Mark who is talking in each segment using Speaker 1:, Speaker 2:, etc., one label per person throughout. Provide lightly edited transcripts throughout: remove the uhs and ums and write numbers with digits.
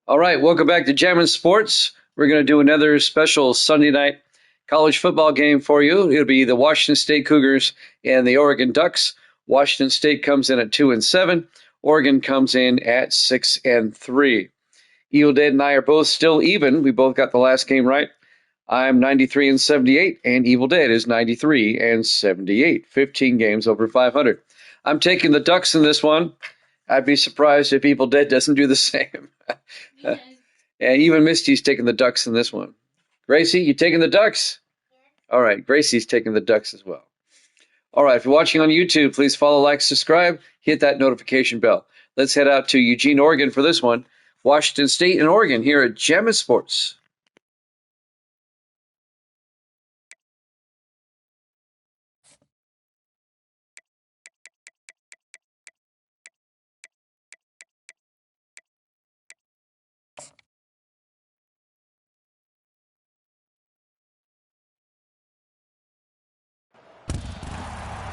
Speaker 1: All right, welcome back to Jammin' Sports. We're going to do another special Sunday night college football game for you. It'll be the Washington State Cougars and the Oregon Ducks. Washington State comes in at 2-7. Oregon comes in at 6-3. Evil Dead and I are both still even. We both got the last game right. I'm 93-78, and Evil Dead is 93-78. 15 games over 500. I'm taking the Ducks in this one. I'd be surprised if Evil Dead doesn't do the same. Yeah, even Misty's taking the Ducks in this one. Gracie, you taking the Ducks? All right, Gracie's taking the Ducks as well. All right, if you're watching on YouTube, please follow, like, subscribe, hit that notification bell. Let's head out to Eugene, Oregon for this one. Washington State and Oregon here at Jammin' Sports.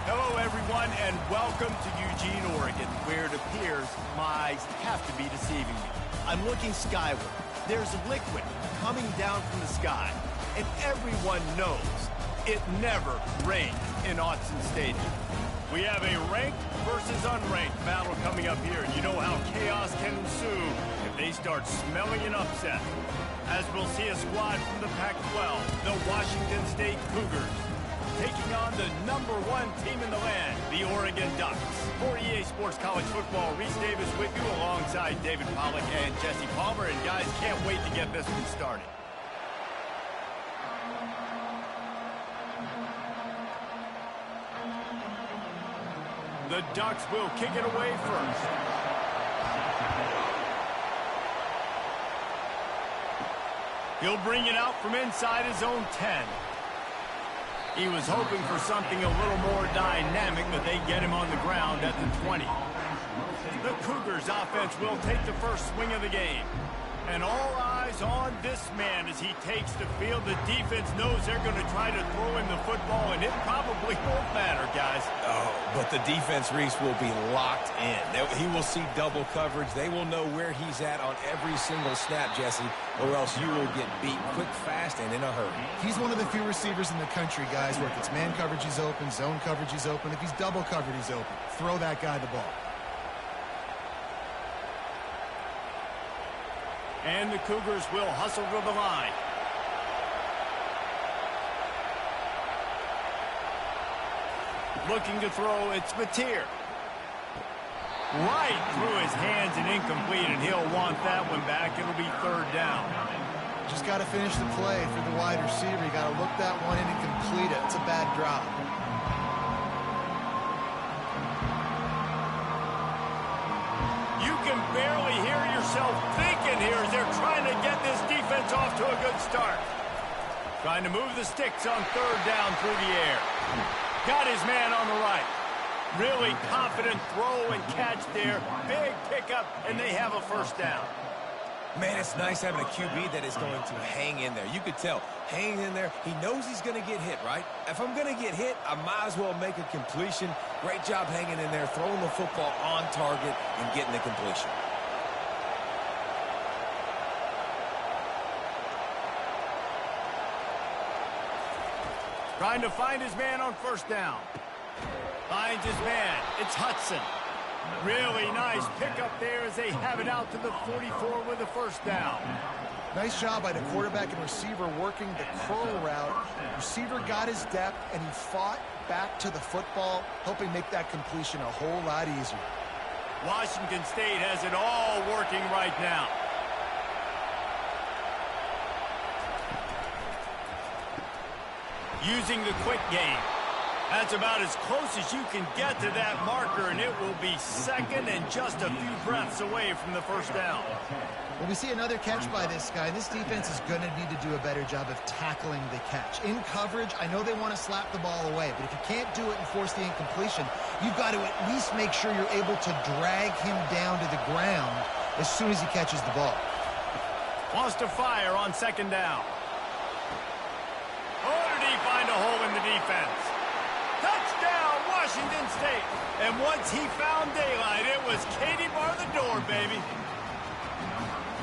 Speaker 2: Hello, everyone, and welcome to Eugene, Oregon, where it appears my eyes have to be deceiving me. I'm looking skyward. There's liquid coming down from the sky, and everyone knows it never rains in Autzen Stadium. We have a ranked versus unranked battle coming up here, and you know how chaos can ensue if they start smelling an upset. As we'll see a squad from the Pac-12, the Washington State Cougars, taking on the #1 team in the land, the Oregon Ducks. For EA Sports College Football, Reese Davis with you alongside David Pollack and Jesse Palmer. And guys, can't wait to get this one started. The Ducks will kick it away first. He'll bring it out from inside his own 10. He was hoping for something a little more dynamic, but they get him on the ground at the 20. The Cougars offense will take the first swing of the game. And all eyes on this man as he takes the field. The defense knows they're going to try to throw him the football, and it probably won't matter, guys.
Speaker 3: Oh, but the defense, Reese, will be locked in. He will see double coverage. They will know where he's at on every single snap, Jesse, or else you will get beat quick, fast, and in a hurry.
Speaker 4: He's one of the few receivers in the country, guys, where if it's man coverage, he's open, zone coverage, he's open. If he's double covered, he's open. Throw that guy the ball.
Speaker 2: And the Cougars will hustle to the line. Looking to throw, it's Mateer. Right through his hands and incomplete, and he'll want that one back. It'll be 3rd down.
Speaker 4: Just got to finish the play for the wide receiver. You got to look that one in and complete it. It's a bad drop.
Speaker 2: You can barely hear yourself thinking here as they're trying to get this defense off to a good start. Trying to move the sticks on 3rd down through the air. Got his man on the right. Really confident throw and catch there. Big pickup, and they have a 1st down.
Speaker 3: Man, it's nice having a QB that is going to hang in there. You could tell, hanging in there, he knows he's going to get hit, right? If I'm going to get hit, I might as well make a completion. Great job hanging in there, throwing the football on target, and getting the completion.
Speaker 2: Trying to find his man on 1st down. Finds his man. It's Hudson. Really nice pickup there as they have it out to the 44 with a 1st down.
Speaker 4: Nice job by the quarterback and receiver working the curl route. Receiver got his depth, and he fought back to the football, helping make that completion a whole lot easier.
Speaker 2: Washington State has it all working right now. Using the quick game. That's about as close as you can get to that marker, and it will be 2nd and just a few breaths away from the 1st down.
Speaker 4: Well, we see another catch by this guy. This defense is going to need to do a better job of tackling the catch. In coverage, I know they want to slap the ball away, but if you can't do it and force the incompletion, you've got to at least make sure you're able to drag him down to the ground as soon as he catches the ball.
Speaker 2: Wants to fire on 2nd down. Oh, did he find a hole in the defense? Touchdown, Washington! Washington State. And once he found daylight, it was Katie bar the door, baby.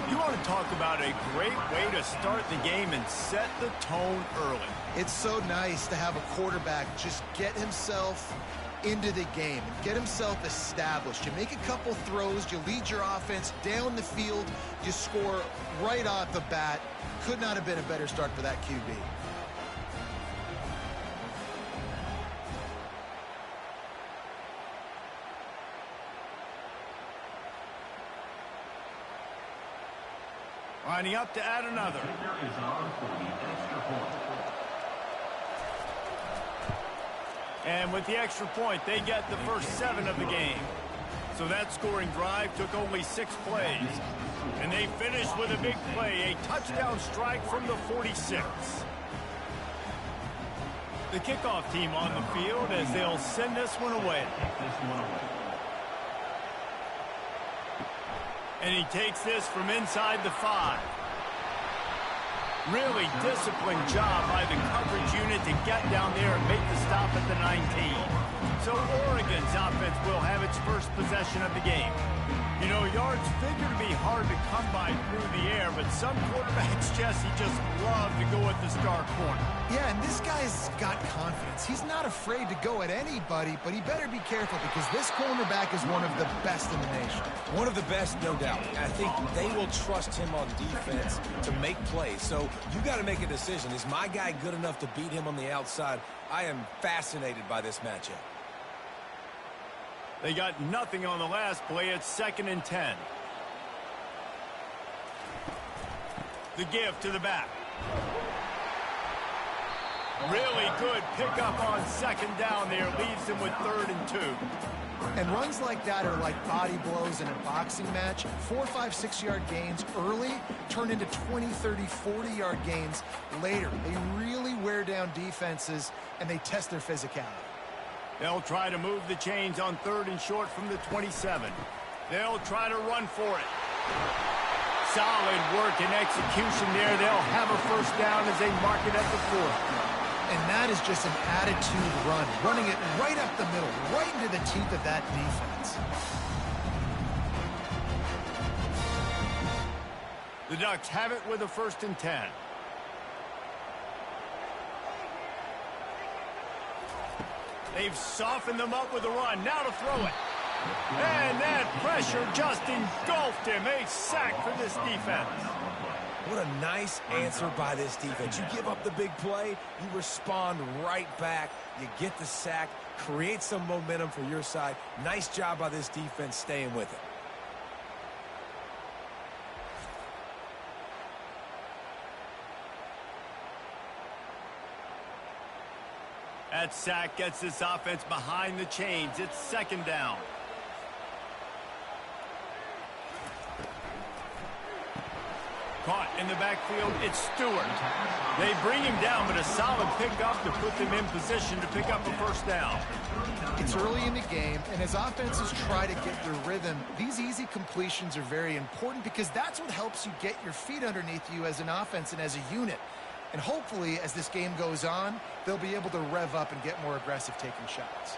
Speaker 2: You want to talk about a great way to start the game and set the tone early.
Speaker 4: It's so nice to have a quarterback just get himself into the game and get himself established. You make a couple throws, you lead your offense down the field, you score right off the bat. Could not have been a better start for that QB.
Speaker 2: Lining up to add another. And with the extra point, they get the first 7 of the game. So that scoring drive took only 6 plays. And they finished with a big play, a touchdown strike from the 46. The kickoff team on the field as they'll send this one away. And he takes this from inside the 5. Really disciplined job by the coverage unit to get down there and make the stop at the 19. So Oregon's offense will have its first possession of the game. You know, yards figure to be hard to come by through the air, but some quarterbacks, Jesse, just love to go at the star corner.
Speaker 4: Yeah, and this guy's got confidence. He's not afraid to go at anybody, but he better be careful because this cornerback is one of the best in the nation.
Speaker 3: One of the best, no doubt. I think they will trust him on defense to make plays. So you got to make a decision. Is my guy good enough to beat him on the outside? I am fascinated by this matchup.
Speaker 2: They got nothing on the last play. It's 2nd and 10. The give to the back. Really good pickup on 2nd down there. Leaves them with 3rd and 2.
Speaker 4: And runs like that are like body blows in a boxing match. 4, 5, 6-yard gains early turn into 20, 30, 40-yard gains later. They really wear down defenses, and they test their physicality.
Speaker 2: They'll try to move the chains on 3rd and short from the 27. They'll try to run for it. Solid work and execution there. They'll have a first down as they mark it at the 4.
Speaker 4: And that is just an attitude run, running it right up the middle, right into the teeth of that defense.
Speaker 2: The Ducks have it with a 1st and 10. They've softened them up with a run. Now to throw it. And that pressure just engulfed him. A sack for this defense.
Speaker 3: What a nice answer by this defense. You give up the big play, you respond right back, you get the sack, create some momentum for your side. Nice job by this defense staying with it.
Speaker 2: That sack gets this offense behind the chains. It's 2nd down. Caught in the backfield, it's Stewart. They bring him down, but a solid pickup to put them in position to pick up a first down.
Speaker 4: It's early in the game, and as offenses try to get their rhythm, these easy completions are very important because that's what helps you get your feet underneath you as an offense and as a unit. And hopefully, as this game goes on, they'll be able to rev up and get more aggressive taking shots.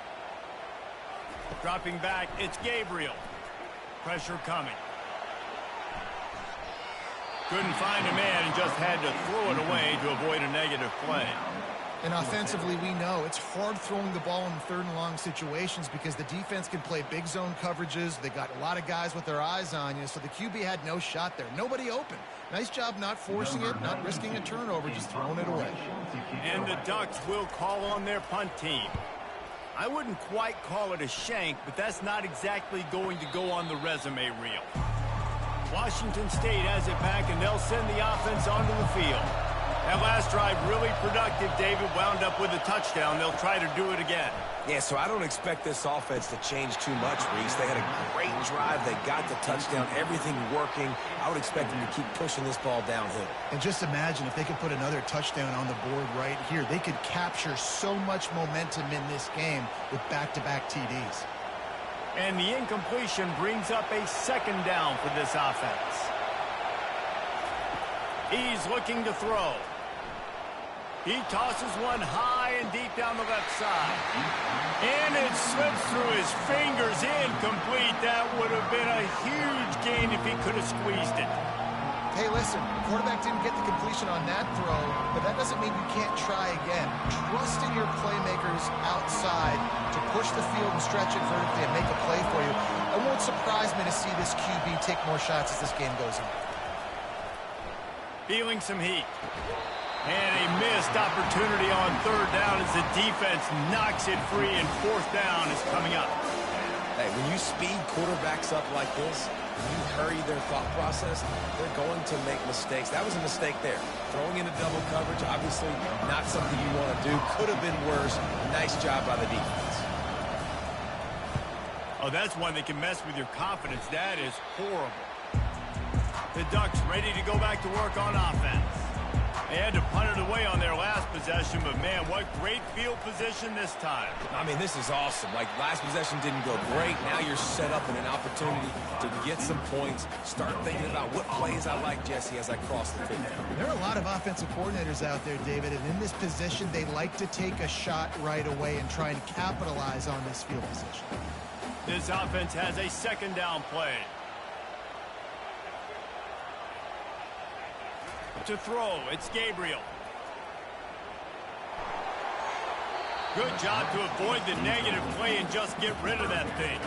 Speaker 2: Dropping back, it's Gabriel. Pressure coming. Couldn't find a man and just had to throw it away to avoid a negative play.
Speaker 4: And offensively, we know it's hard throwing the ball in 3rd and long situations because the defense can play big zone coverages. They got a lot of guys with their eyes on you, so the QB had no shot there. Nobody open. Nice job not forcing it, not risking a turnover, just throwing it away.
Speaker 2: And the Ducks will call on their punt team. I wouldn't quite call it a shank, but that's not exactly going to go on the resume reel. Washington State has it back, and they'll send the offense onto the field. That last drive really productive. David wound up with a touchdown. They'll try to do it again.
Speaker 3: Yeah, so I don't expect this offense to change too much, Reese. They had a great drive. They got the touchdown, everything working. I would expect them to keep pushing this ball downhill.
Speaker 4: And just imagine if they could put another touchdown on the board right here. They could capture so much momentum in this game with back-to-back TDs.
Speaker 2: And the incompletion brings up a 2nd down for this offense. He's looking to throw. He tosses one high in deep down the left side. And it slips through his fingers, incomplete. That would have been a huge gain if he could have squeezed it.
Speaker 4: Hey, listen, the quarterback didn't get the completion on that throw, but that doesn't mean you can't try again. Trust in your playmakers outside to push the field and stretch it vertically and make a play for you. It won't surprise me to see this QB take more shots as this game goes on.
Speaker 2: Feeling some heat. And a missed opportunity on third down as the defense knocks it free, and fourth down is coming up.
Speaker 3: Hey, when you speed quarterbacks up like this, when you hurry their thought process, they're going to make mistakes. That was a mistake there. Throwing into double coverage, obviously not something you want to do. Could have been worse. Nice job by the defense.
Speaker 2: Oh, that's one that can mess with your confidence. That is horrible. The Ducks ready to go back to work on offense. They had to punt it away on their last possession, but man, what great field position this time.
Speaker 3: I mean, this is awesome. Like, last possession didn't go great. Now you're set up in an opportunity to get some points. Start thinking about what plays I like, Jesse, as I cross the field.
Speaker 4: There are a lot of offensive coordinators out there, David, and in this position, they like to take a shot right away and try and capitalize on this field position.
Speaker 2: This offense has a second down play. To throw, it's Gabriel. Good job to avoid the negative play and just get rid of that thing.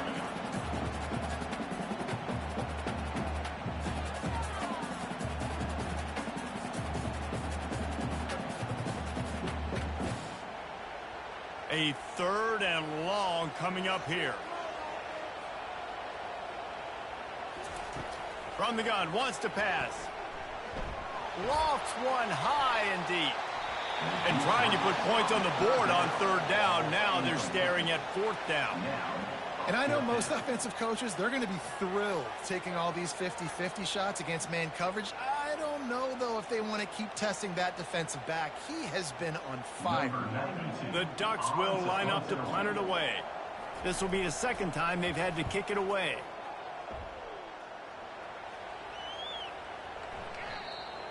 Speaker 2: A third and long coming up here. From the gun, wants to pass. Lofts one high and deep. And trying to put points on the board on third down. Now they're staring at fourth down.
Speaker 4: And I know most offensive coaches, they're going to be thrilled taking all these 50-50 shots against man coverage. I don't know, though, if they want to keep testing that defensive back. He has been on fire.
Speaker 2: The Ducks will line up to punt it away. This will be the second time they've had to kick it away.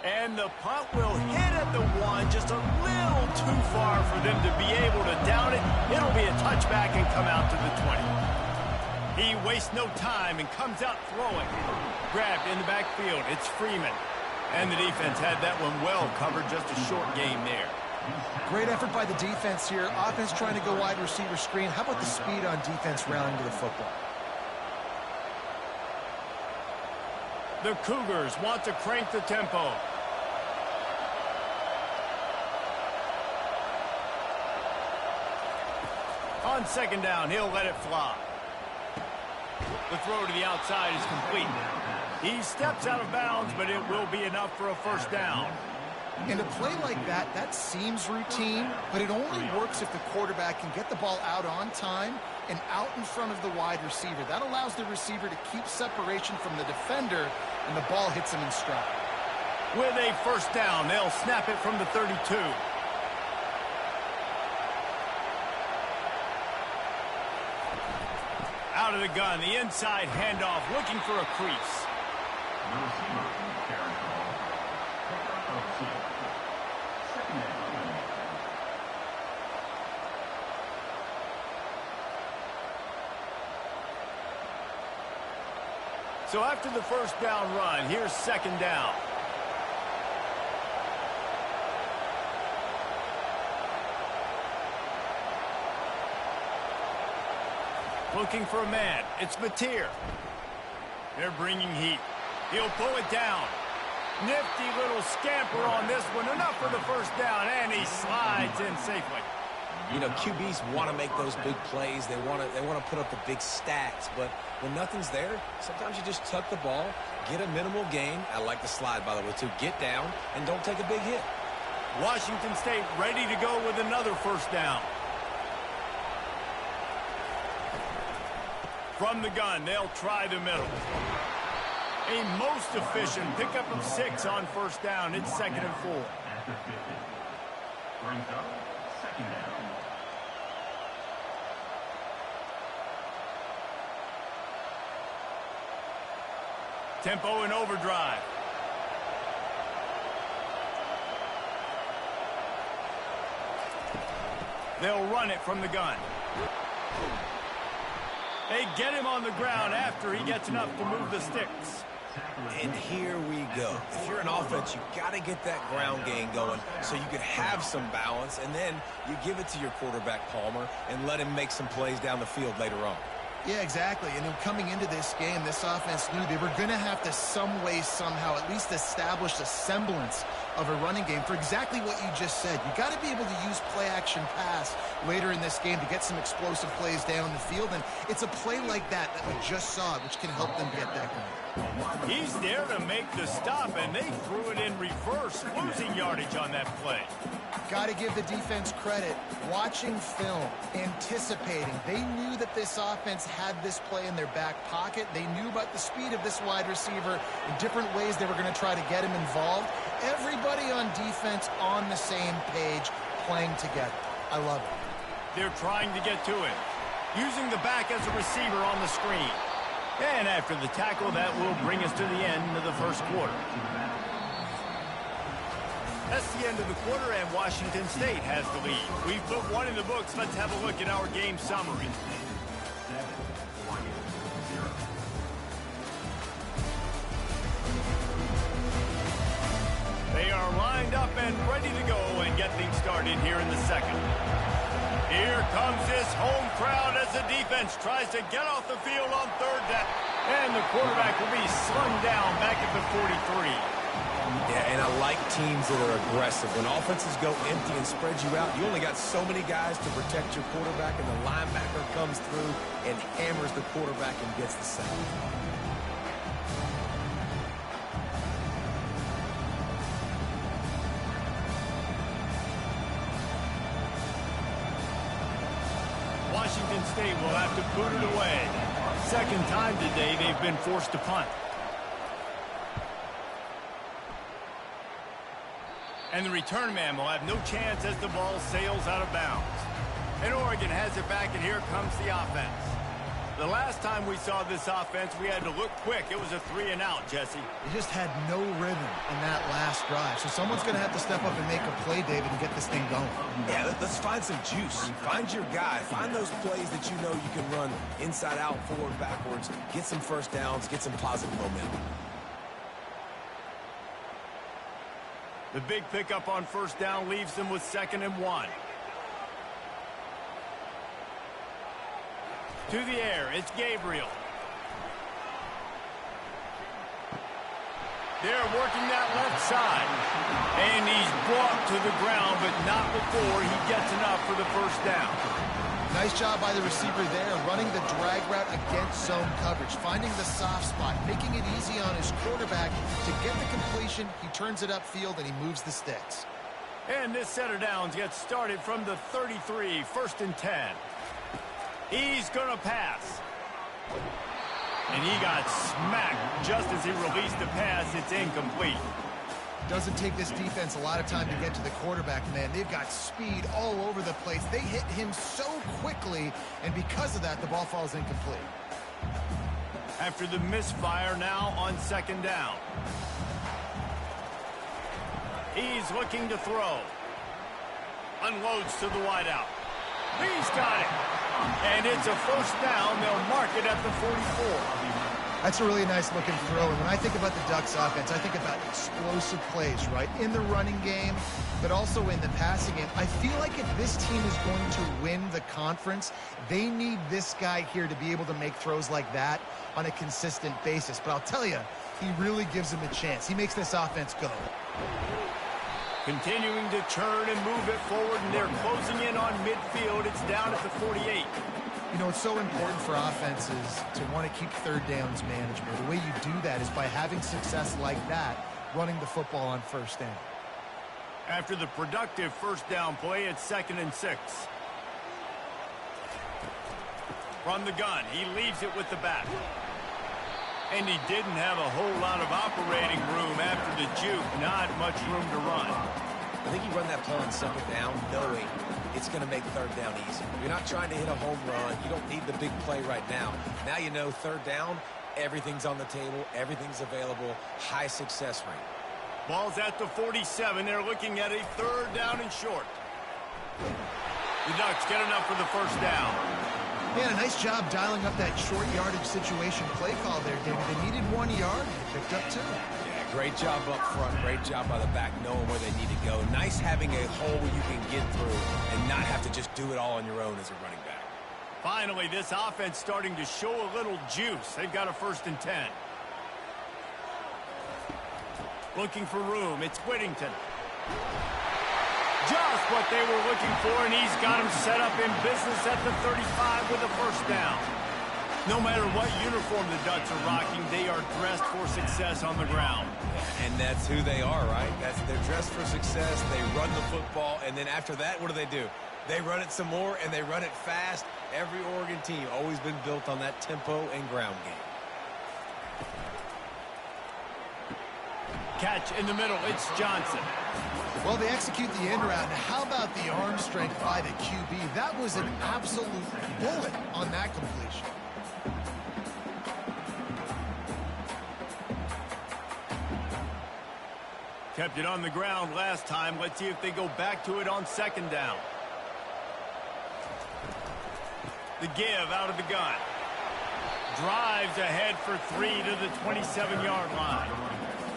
Speaker 2: And the punt will hit at the one, just a little too far for them to be able to down it. It'll be a touchback and come out to the 20. He wastes no time and comes out throwing. Grabbed in the backfield, it's Freeman. And the defense had that one well covered, just a short game there.
Speaker 4: Great effort by the defense here. Offense trying to go wide receiver screen. How about the speed on defense rallying to the football?
Speaker 2: The Cougars want to crank the tempo. On second down, he'll let it fly. The throw to the outside is complete. He steps out of bounds, but it will be enough for a first down.
Speaker 4: In a play like that, that seems routine, but it only works if the quarterback can get the ball out on time and out in front of the wide receiver. That allows the receiver to keep separation from the defender, and the ball hits him in stride.
Speaker 2: With a first down, they'll snap it from the 32. Out of the gun, the inside handoff, looking for a crease. So after the first down run, here's second down. Looking for a man. It's Mateer. They're bringing heat. He'll pull it down. Nifty little scamper on this one. Enough for the first down, and he slides in safely.
Speaker 3: You know, QBs want to make those big plays. They want to put up the big stats. But when nothing's there, sometimes you just tuck the ball, get a minimal gain. I like the slide, by the way, too. Get down and don't take a big hit.
Speaker 2: Washington State ready to go with another first down. From the gun, they'll try the middle. A most efficient pickup of 6 on first down. It's 2nd and 4.
Speaker 5: Brings up 2nd down.
Speaker 2: Tempo and overdrive. They'll run it from the gun. They get him on the ground after he gets enough to move the sticks.
Speaker 3: And here we go. If you're an offense, you got to get that ground game going so you can have some balance, and then you give it to your quarterback, Palmer, and let him make some plays down the field later on.
Speaker 4: Yeah, exactly. And coming into this game, this offense knew they were going to have to some way, somehow, at least establish a semblance of a running game for exactly what you just said. You got to be able to use play-action pass later in this game to get some explosive plays down the field. And it's a play like that we just saw, which can help them get that going.
Speaker 2: He's there to make the stop, and they threw it in reverse, losing yardage on that play.
Speaker 4: Got to give the defense credit. Watching film, anticipating. They knew that this offense had this play in their back pocket. They knew about the speed of this wide receiver in different ways they were going to try to get him involved. Everybody on defense on the same page, playing together. I love it.
Speaker 2: They're trying to get to him, using the back as a receiver on the screen. And after the tackle, that will bring us to the end of the first quarter. That's the end of the quarter, and Washington State has the lead. We've put one in the books. Let's have a look at our game summary. They are lined up and ready to go and get things started here in the second. Here comes this home crowd as the defense tries to get off the field on third down. And the quarterback will be slung down back at the 43.
Speaker 3: Yeah, and I like teams that are aggressive. When offenses go empty and spread you out, you only got so many guys to protect your quarterback, and the linebacker comes through and hammers the quarterback and gets the sack.
Speaker 2: Washington State will have to boot it away. Second time today they've been forced to punt. And the return man will have no chance as the ball sails out of bounds. And Oregon has it back, and here comes the offense. The last time we saw this offense, we had to look quick. It was a 3-and-out, Jesse.
Speaker 4: They just had no rhythm in that last drive. So someone's going to have to step up and make a play, David, and get this thing going.
Speaker 3: Yeah, let's find some juice. Find your guy. Find those plays that you know you can run inside out, forward, backwards. Get some first downs. Get some positive momentum.
Speaker 2: The big pickup on first down leaves them with 2nd and 1. To the air, it's Gabriel. They're working that left side. And he's brought to the ground, but not before he gets enough for the first down.
Speaker 4: Nice job by the receiver there, running the drag route against zone coverage, finding the soft spot, making it easy on his quarterback to get the completion. He turns it upfield, and he moves the sticks.
Speaker 2: And this set of downs gets started from the 33, 1st and 10. He's going to pass. And he got smacked just as he released the pass. It's incomplete.
Speaker 4: Doesn't take this defense a lot of time to get to the quarterback, man. They've got speed all over the place. They hit him so quickly, and because of that, the ball falls incomplete.
Speaker 2: After the misfire, now on 2nd down. He's looking to throw. Unloads to the wideout. He's got it. And it's a first down. They'll mark it at the 44.
Speaker 4: That's a really nice looking throw. And when I think about the Ducks offense, I think about explosive plays, right? In the running game, but also in the passing game. I feel like if this team is going to win the conference, they need this guy here to be able to make throws like that on a consistent basis. But I'll tell you, he really gives them a chance. He makes this offense go.
Speaker 2: Continuing to churn and move it forward, and they're closing in on midfield. It's down at the 48.
Speaker 4: You know, it's so important for offenses to want to keep third downs manageable. The way you do that is by having success like that, running the football on first down.
Speaker 2: After the productive first down play, it's 2nd and 6. From the gun, he leaves it with the back. And he didn't have a whole lot of operating room after the juke. Not much room to run.
Speaker 3: I think you run that play on 2nd down knowing it's going to make 3rd down easy. You're not trying to hit a home run. You don't need the big play right now. Now you know 3rd down, everything's on the table, everything's available, high success rate.
Speaker 2: Ball's at the 47. They're looking at a 3rd down and short. The Ducks get enough for the first down.
Speaker 4: Man, a nice job dialing up that short yardage situation play call there, David. They needed 1 yard. They picked up 2.
Speaker 3: Yeah, great job up front. Great job by the back knowing where they need to go. Nice having a hole you can get through and not have to just do it all on your own as a running back.
Speaker 2: Finally, this offense starting to show a little juice. They've got a 1st and 10. Looking for room. It's Whittington. Just what they were looking for, and he's got him set up in business at the 35 with a 1st down. No matter what uniform the Ducks are rocking, they are dressed for success on the ground.
Speaker 3: And that's who they are, right? They're dressed for success. They run the football, and then after that, what do? They run it some more, and they run it fast. Every Oregon team always been built on that tempo and ground game.
Speaker 2: Catch in the middle. It's Johnson.
Speaker 4: Well, they execute the end route. Now, how about the arm strength by the QB? That was an absolute bullet on that completion.
Speaker 2: Kept it on the ground last time. Let's see if they go back to it on 2nd down. The give out of the gun. Drives ahead for 3 to the 27-yard line.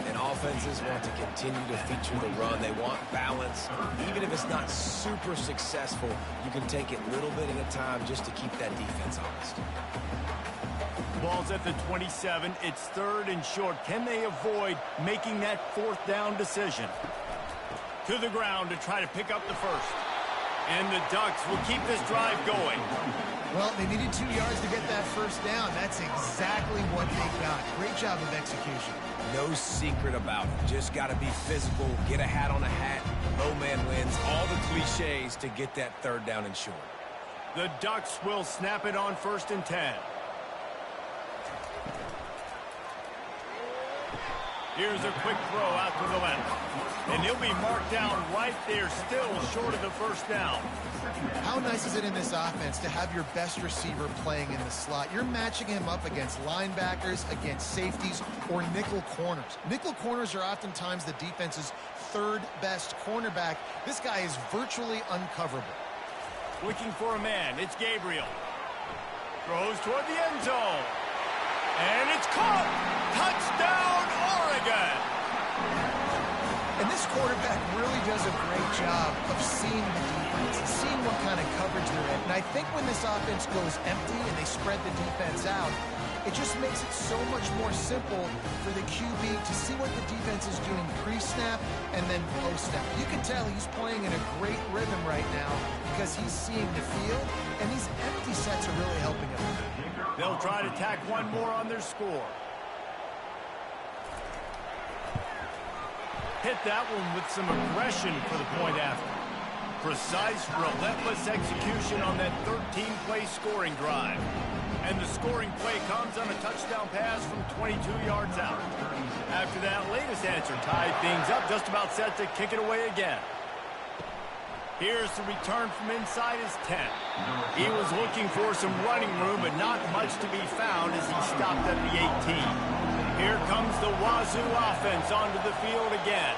Speaker 3: And offenses want to continue to feature the run. They want balance. Even if it's not super successful, you can take it little bit at a time just to keep that defense honest.
Speaker 2: Ball's at the 27. It's 3rd and short. Can they avoid making that 4th down decision? To the ground to try to pick up the 1st. And the Ducks will keep this drive going.
Speaker 4: Well, they needed 2 yards to get that 1st down. That's exactly what they got. Great job of execution.
Speaker 3: No secret about it. Just got to be physical, get a hat on a hat, low man wins, all the cliches to get that 3rd down and short.
Speaker 2: The Ducks will snap it on 1st and 10. Here's a quick throw out to the left. And he'll be marked down right there, still short of the 1st down.
Speaker 4: How nice is it in this offense to have your best receiver playing in the slot? You're matching him up against linebackers, against safeties, or nickel corners. Nickel corners are oftentimes the defense's 3rd best cornerback. This guy is virtually uncoverable.
Speaker 2: Looking for a man. It's Gabriel. Throws toward the end zone. And it's caught. Touchdown, Oregon.
Speaker 4: And this quarterback really does a great job of seeing the defense, seeing what kind of coverage they're in. And I think when this offense goes empty and they spread the defense out, it just makes it so much more simple for the QB to see what the defense is doing pre-snap and then post-snap. You can tell he's playing in a great rhythm right now because he's seeing the field, and these empty sets are really helping him.
Speaker 2: They'll try to tack one more on their score. Hit that one with some aggression for the point after. Precise, relentless execution on that 13-play scoring drive. And the scoring play comes on a touchdown pass from 22 yards out. After that latest answer tied things up, just about set to kick it away again. Here's the return from inside his 10. He was looking for some running room, but not much to be found as he stopped at the 18. Here comes the Wazoo offense onto the field again.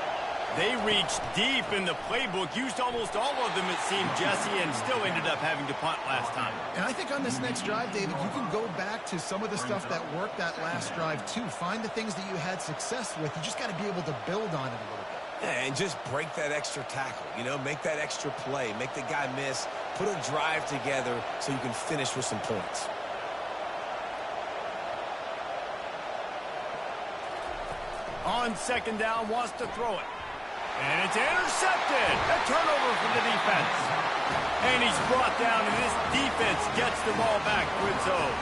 Speaker 2: They reached deep in the playbook, used almost all of them, it seemed, Jesse, and still ended up having to punt last time.
Speaker 4: And I think on this next drive, David, you can go back to some of the stuff that worked that last drive, too. Find the things that you had success with. You just got to be able to build on it a little bit.
Speaker 3: Yeah, and just break that extra tackle, make that extra play, make the guy miss, put a drive together so you can finish with some points.
Speaker 2: On 2nd down, wants to throw it. And it's intercepted. A turnover for the defense. And he's brought down, and this defense gets the ball back for its own.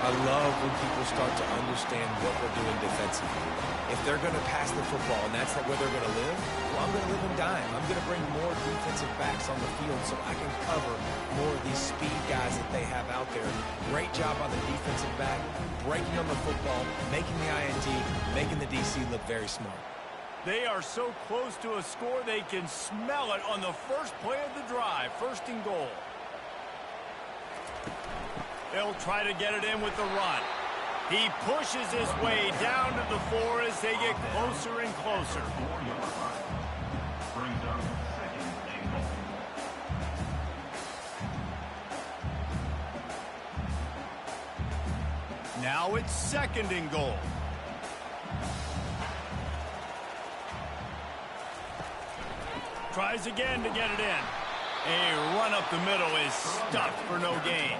Speaker 3: I love when people start to understand what we're doing defensively. If they're going to pass the football and that's where they're going to live, well, I'm going to live and dime. I'm going to bring more defensive backs on the field so I can cover more of these speed guys that they have out there. Great job on the defensive back, breaking on the football, making the INT, making the DC look very smart.
Speaker 2: They are so close to a score, they can smell it on the first play of the drive. 1st and goal. They'll try to get it in with the run. He pushes his way down to the 4 as they get closer and closer. Now it's 2nd and goal. Tries again to get it in. A run up the middle is stuffed for no gain.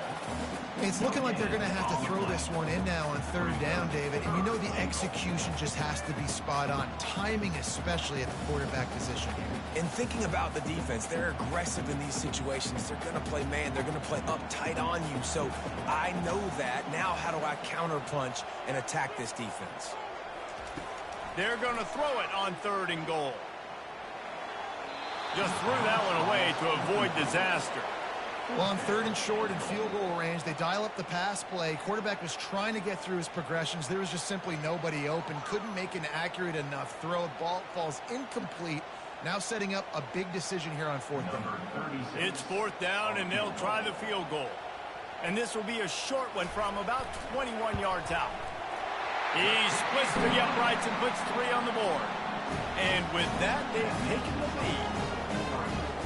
Speaker 4: It's looking like they're going to have to throw this one in now on 3rd down, David. And you know the execution just has to be spot on. Timing especially at the quarterback position here.
Speaker 3: And thinking about the defense, they're aggressive in these situations. They're going to play man. They're going to play up tight on you. So I know that. Now how do I counterpunch and attack this defense?
Speaker 2: They're going to throw it on 3rd and goal. Just threw that one away to avoid disaster.
Speaker 4: Well, on 3rd and short and field goal range, they dial up the pass play. Quarterback was trying to get through his progressions. There was just simply nobody open. Couldn't make an accurate enough throw. Ball falls incomplete. Now setting up a big decision here on 4th down.
Speaker 2: It's 4th down, and they'll try the field goal. And this will be a short one from about 21 yards out. He splits to the uprights and puts 3 on the board. And with that, they've taken the lead.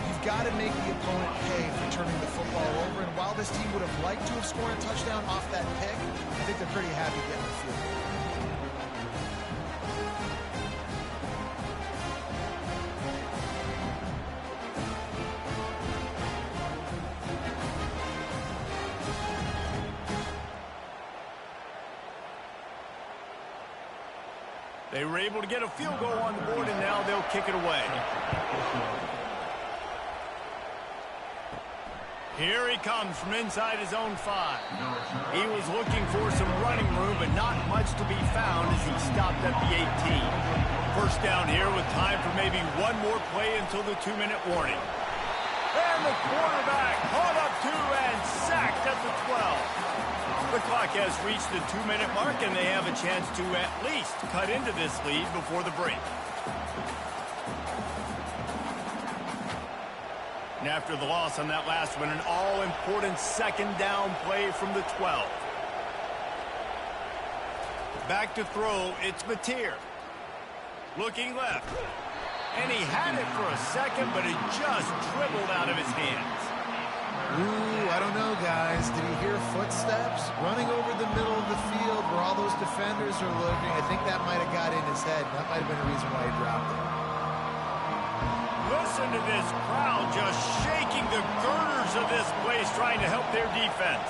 Speaker 4: You've got to make the opponent pay for turning the football over. And while this team would have liked to have scored a touchdown off that pick, I think they're pretty happy getting the field goal.
Speaker 2: They were able to get a field goal on the board, and now they'll kick it away. Here he comes from inside his own 5. He was looking for some running room, but not much to be found as he stopped at the 18. 1st down here with time for maybe one more play until the 2-minute warning. And the quarterback caught up 2 and sacked at the 12. The clock has reached the 2-minute mark, and they have a chance to at least cut into this lead before the break. And after the loss on that last one, an all-important 2nd down play from the 12. Back to throw, it's Mateer. Looking left. And he had it for a second, but it just dribbled out of his hands.
Speaker 4: Ooh, I don't know, guys. Did he hear footsteps running over the middle of the field where all those defenders are looking? I think that might have got in his head. That might have been the reason why he dropped it.
Speaker 2: Listen to this crowd just shaking the girders of this place trying to help their defense.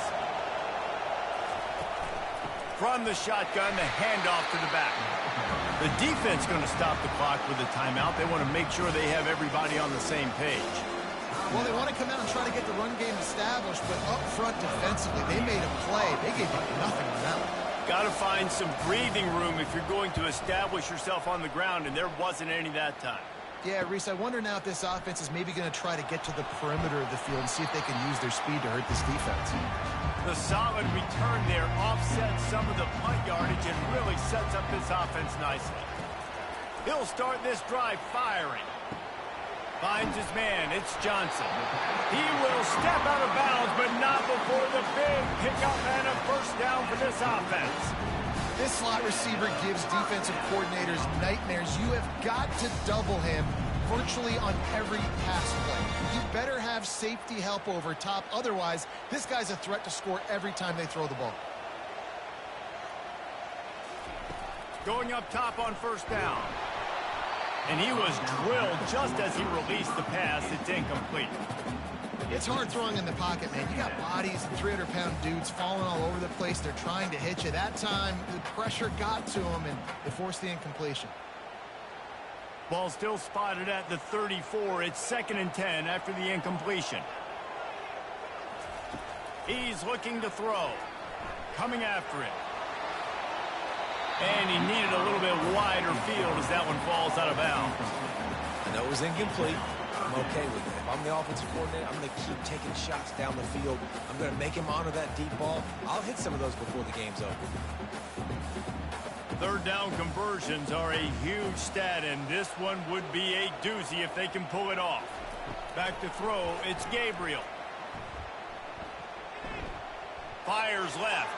Speaker 2: From the shotgun, the handoff to the back. The defense going to stop the clock with a timeout. They want to make sure they have everybody on the same page.
Speaker 4: Well, they want to come out and try to get the run game established, but up front defensively, they made a play. They gave up nothing on that one.
Speaker 2: Got to find some breathing room if you're going to establish yourself on the ground, and there wasn't any that time.
Speaker 4: Yeah, Reese, I wonder now if this offense is maybe going to try to get to the perimeter of the field and see if they can use their speed to hurt this defense.
Speaker 2: The solid return there offsets some of the punt yardage and really sets up this offense nicely. He'll start this drive firing. Finds his man, it's Johnson. He will step out of bounds, but not before the big pickup and a 1st down for this offense.
Speaker 4: This slot receiver gives defensive coordinators nightmares. You have got to double him virtually on every pass play. You better have safety help over top. Otherwise, this guy's a threat to score every time they throw the ball.
Speaker 2: Going up top on 1st down. And he was drilled just as he released the pass. It's incomplete.
Speaker 4: It's hard throwing in the pocket, man. You got bodies and 300-pound dudes falling all over the place. They're trying to hit you. That time, the pressure got to him, and they forced the incompletion.
Speaker 2: Ball still spotted at the 34. It's 2nd and 10 after the incompletion. He's looking to throw. Coming after it. And he needed a little bit wider field as that one falls out of bounds.
Speaker 3: I know it was incomplete. I'm okay with it. If I'm the offensive coordinator, I'm going to keep taking shots down the field. I'm going to make him honor that deep ball. I'll hit some of those before the game's over.
Speaker 2: 3rd down conversions are a huge stat, and this one would be a doozy if they can pull it off. Back to throw, it's Gabriel. Fires left.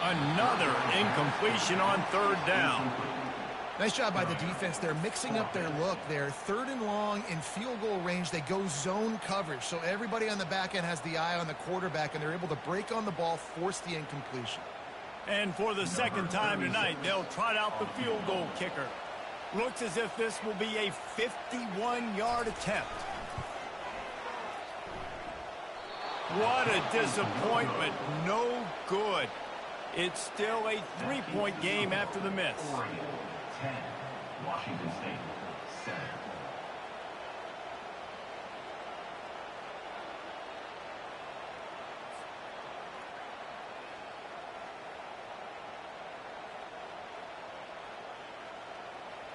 Speaker 2: Another incompletion on 3rd down.
Speaker 4: Nice job by the defense. They're mixing up their look there. 3rd and long in field goal range. They go zone coverage. So everybody on the back end has the eye on the quarterback, and they're able to break on the ball, force the incompletion.
Speaker 2: And for the second time tonight, they'll trot out the field goal kicker. Looks as if this will be a 51-yard attempt. What a disappointment. No good. It's still a 3-point game after the miss.
Speaker 5: Oregon, 10. Washington State, 7.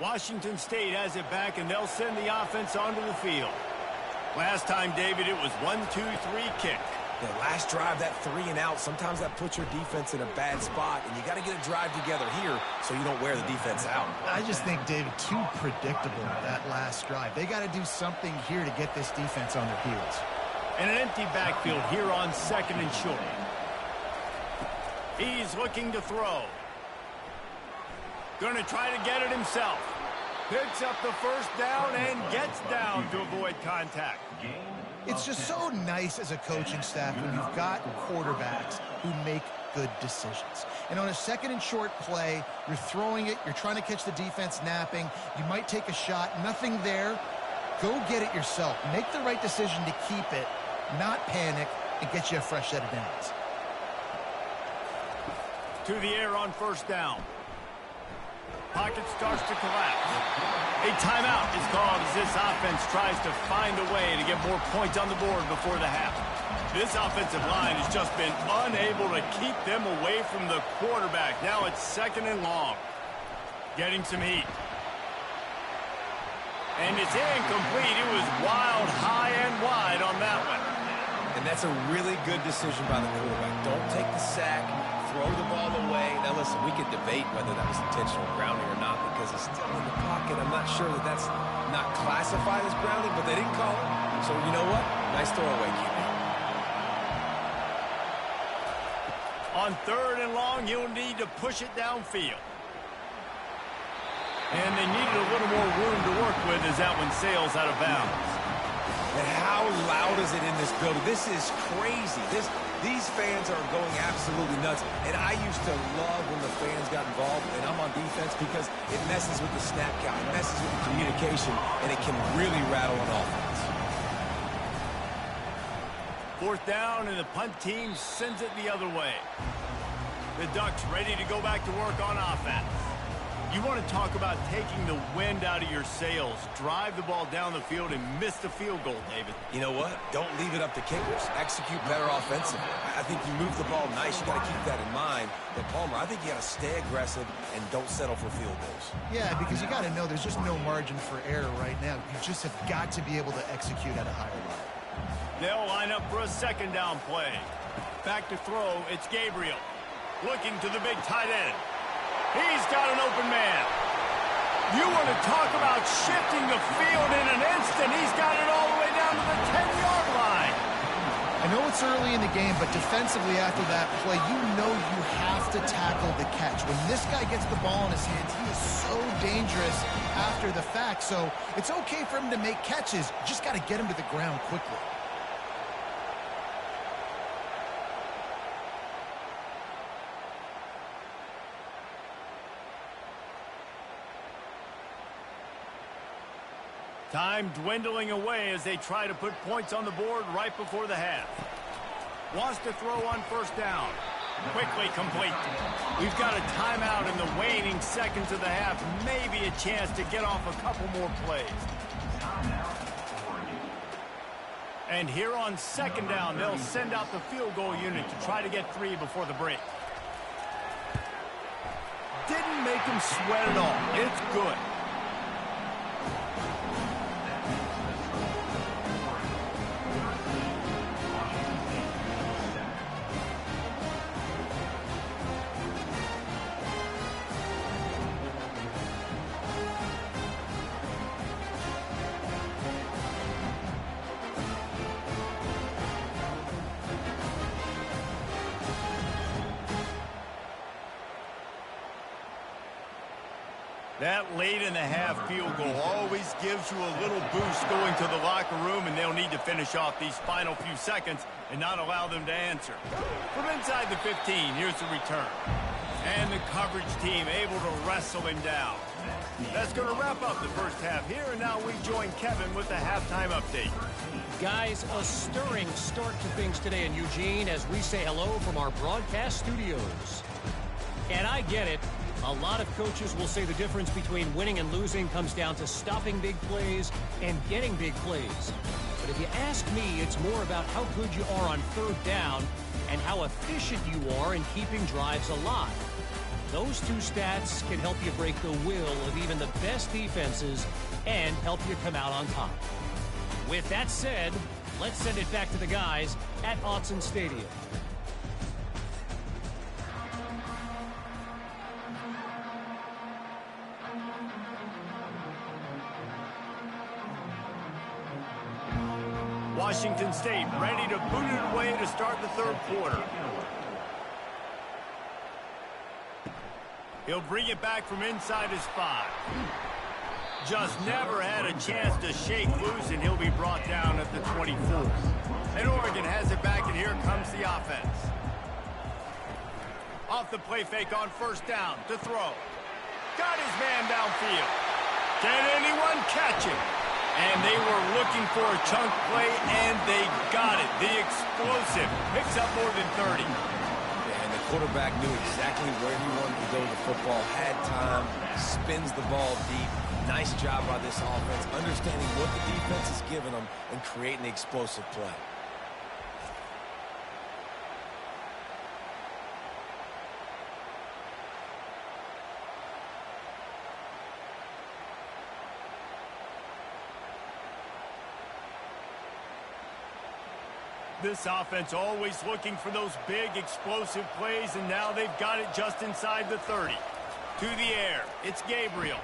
Speaker 2: Washington State has it back, and they'll send the offense onto the field. Last time, David, it was 1-2-3 kick.
Speaker 3: The last drive, that 3 and out, sometimes that puts your defense in a bad spot, and you got to get a drive together here so you don't wear the defense out.
Speaker 4: I just think, David, too predictable that last drive. They got to do something here to get this defense on their heels.
Speaker 2: And an empty backfield here on 2nd and short. He's looking to throw. Going to try to get it himself. Picks up the first down and gets down to avoid contact.
Speaker 4: It's just so nice as a coaching staff when you've got quarterbacks who make good decisions. And on a 2nd and short play, you're throwing it, you're trying to catch the defense napping, you might take a shot, nothing there. Go get it yourself. Make the right decision to keep it, not panic, and get you a fresh set of downs.
Speaker 2: To the air on first down. Pocket starts to collapse. A timeout is called as this offense tries to find a way to get more points on the board before the half. This offensive line has just been unable to keep them away from the quarterback. Now it's 2nd and long. Getting some heat. And it's incomplete. It was wild, high and wide on that one.
Speaker 3: And that's a really good decision by the quarterback. Don't take the sack. Throw the ball away. Now, listen, we could debate whether that was intentional grounding or not because he's still in the pocket. I'm not sure that that's not classified as grounding, but they didn't call it. So, you know what? Nice throwaway, QB.
Speaker 2: On 3rd and long, you'll need to push it downfield. And they needed a little more room to work with as that one sails out of bounds.
Speaker 3: And how loud is it in this building? This is crazy. These fans are going absolutely nuts. And I used to love when the fans got involved, and I'm on defense because it messes with the snap count. It messes with the communication, and it can really rattle an offense.
Speaker 2: 4th down, and the punt team sends it the other way. The Ducks ready to go back to work on offense. You want to talk about taking the wind out of your sails. Drive the ball down the field and miss the field goal, David.
Speaker 3: You know what? Don't leave it up to kickers. Execute better offensively. I think you move the ball nice. You got to keep that in mind. But, Palmer, I think you got to stay aggressive and don't settle for field goals.
Speaker 4: Yeah, because you got to know there's just no margin for error right now. You just have got to be able to execute at a higher level.
Speaker 2: They'll line up for a 2nd down play. Back to throw, it's Gabriel. Looking to the big tight end. He's got an open man. You want to talk about shifting the field in an instant. He's got it all the way down to the 10-yard line.
Speaker 4: I know it's early in the game, but defensively after that play, you know you have to tackle the catch. When this guy gets the ball in his hands, he is so dangerous after the fact. So it's okay for him to make catches. You just got to get him to the ground quickly.
Speaker 2: Time dwindling away as they try to put points on the board right before the half. Wants to throw on 1st down. Quickly complete. We've got a timeout in the waning seconds of the half. Maybe a chance to get off a couple more plays. And here on 2nd down, they'll send out the field goal unit to try to get 3 before the break. Didn't make him sweat at all. It's good. That late in the half field goal always gives you a little boost going to the locker room, and they'll need to finish off these final few seconds and not allow them to answer. From inside the 15, here's the return. And the coverage team able to wrestle him down. That's going to wrap up the first half here, and now we join Kevin with the halftime update.
Speaker 6: Guys, a stirring start to things today in Eugene as we say hello from our broadcast studios. And I get it. A lot of coaches will say the difference between winning and losing comes down to stopping big plays and getting big plays. But if you ask me, it's more about how good you are on third down and how efficient you are in keeping drives alive. Those two stats can help you break the will of even the best defenses and help you come out on top. With that said, let's send it back to the guys at Autzen Stadium.
Speaker 2: Washington State ready to boot it away to start the third quarter. He'll bring it back from inside his 5. Just never had a chance to shake loose, and he'll be brought down at the 24. And Oregon has it back, and here comes the offense. Off the play fake on first down to throw. Got his man downfield. Can anyone catch him? And they were looking for a chunk play, and they got it. The explosive picks up more than 30.
Speaker 3: And the quarterback knew exactly where he wanted to go with the football, had time, spins the ball deep. Nice job by this offense, understanding what the defense is giving them and creating the explosive play.
Speaker 2: This offense always looking for those big explosive plays, and now they've got it just inside the 30. To the air, it's Gabriel.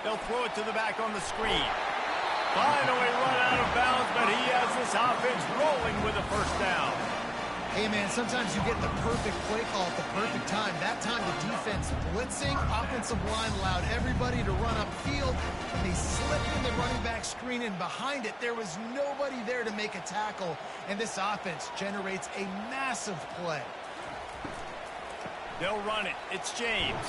Speaker 2: They'll throw it to the back on the screen. Finally run out of bounds, but he has this offense rolling with a first down.
Speaker 4: Hey, man, sometimes you get the perfect play call at the perfect time. That time the defense blitzing, offensive line allowed everybody to run upfield, and they slipped in the running back screen, and behind it there was nobody there to make a tackle, and this offense generates a massive play.
Speaker 2: They'll run it. It's James.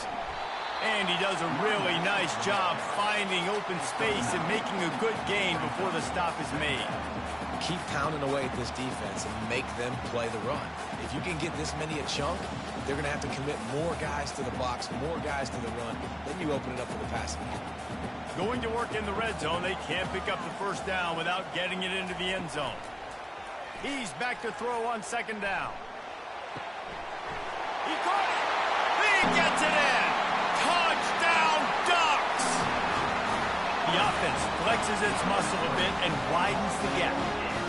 Speaker 2: And he does a really nice job finding open space and making a good gain before the stop is made.
Speaker 3: Keep pounding away at this defense and make them play the run. If you can get this many a chunk, they're going to have to commit more guys to the box, more guys to the run. Then you open it up for the passing game.
Speaker 2: Going to work in the red zone. They can't pick up the first down without getting it into the end zone. He's back to throw on second down. He caught it. He gets it in. Touchdown, Ducks! The offense flexes its muscle a bit and widens the gap.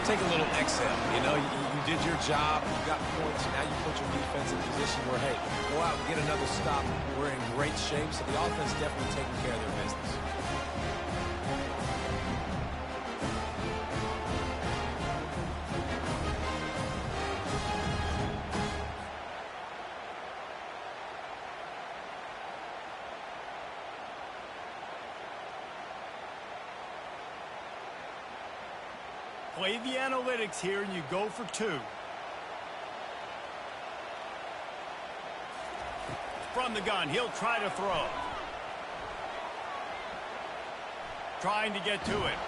Speaker 3: Take a little exhale. You know, you did your job. You got points. Now you put your defense in a position where, hey, go out and get another stop. We're in great shape, so the offense definitely taking care of their business.
Speaker 2: Play the analytics here, and you go for 2. From the gun, he'll try to throw. Trying to get to it.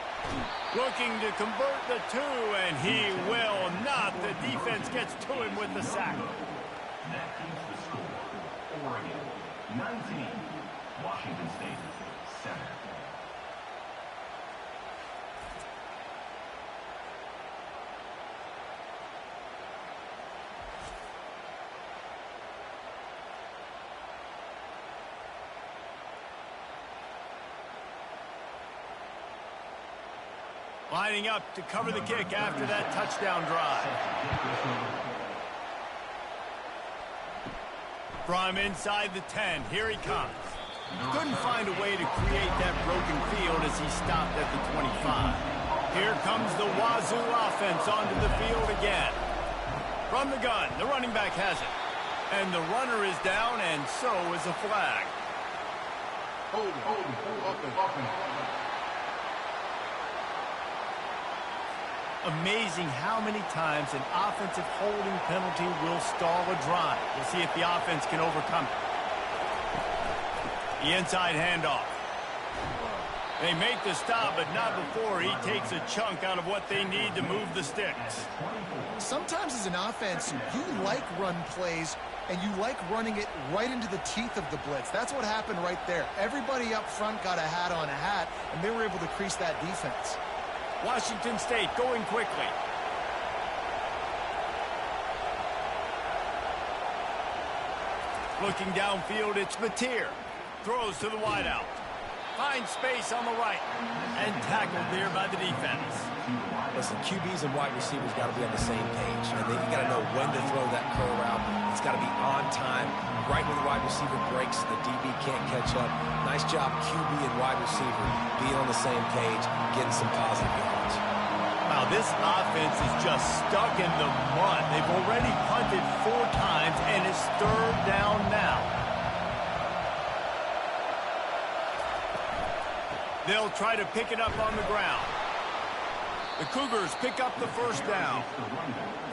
Speaker 2: Looking to convert the 2, and he will not. The defense gets to him with the sack.
Speaker 5: That is the score. Oregon, 19. Washington State, 7.
Speaker 2: Lining up to cover the kick after that touchdown drive. From inside the 10, here he comes. Couldn't find a way to create that broken field as he stopped at the 25. Here comes the Wazoo offense onto the field again. From the gun, the running back has it. And the runner is down, and so is a flag. Amazing how many times an offensive holding penalty will stall a drive. We'll see if the offense can overcome it. The inside handoff. They make the stop, but not before he takes a chunk out of what they need to move the sticks.
Speaker 4: Sometimes as an offense, you like run plays, and you like running it right into the teeth of the blitz. That's what happened right there. Everybody up front got a hat on a hat, and they were able to crease that defense.
Speaker 2: Washington State going quickly. Looking downfield, it's Mateer. Throws to the wideout. Finds space on the right. And tackled there by the defense.
Speaker 3: Listen, QBs and wide receivers got to be on the same page. And you got to know when to throw that curl route. It's got to be on time, right when the wide receiver breaks, the DB can't catch up. Nice job, QB and wide receiver, being on the same page, getting some positive yards.
Speaker 2: Wow, this offense is just stuck in the mud. They've already punted 4 times, and it's 3rd down now. They'll try to pick it up on the ground. The Cougars pick up the 1st down.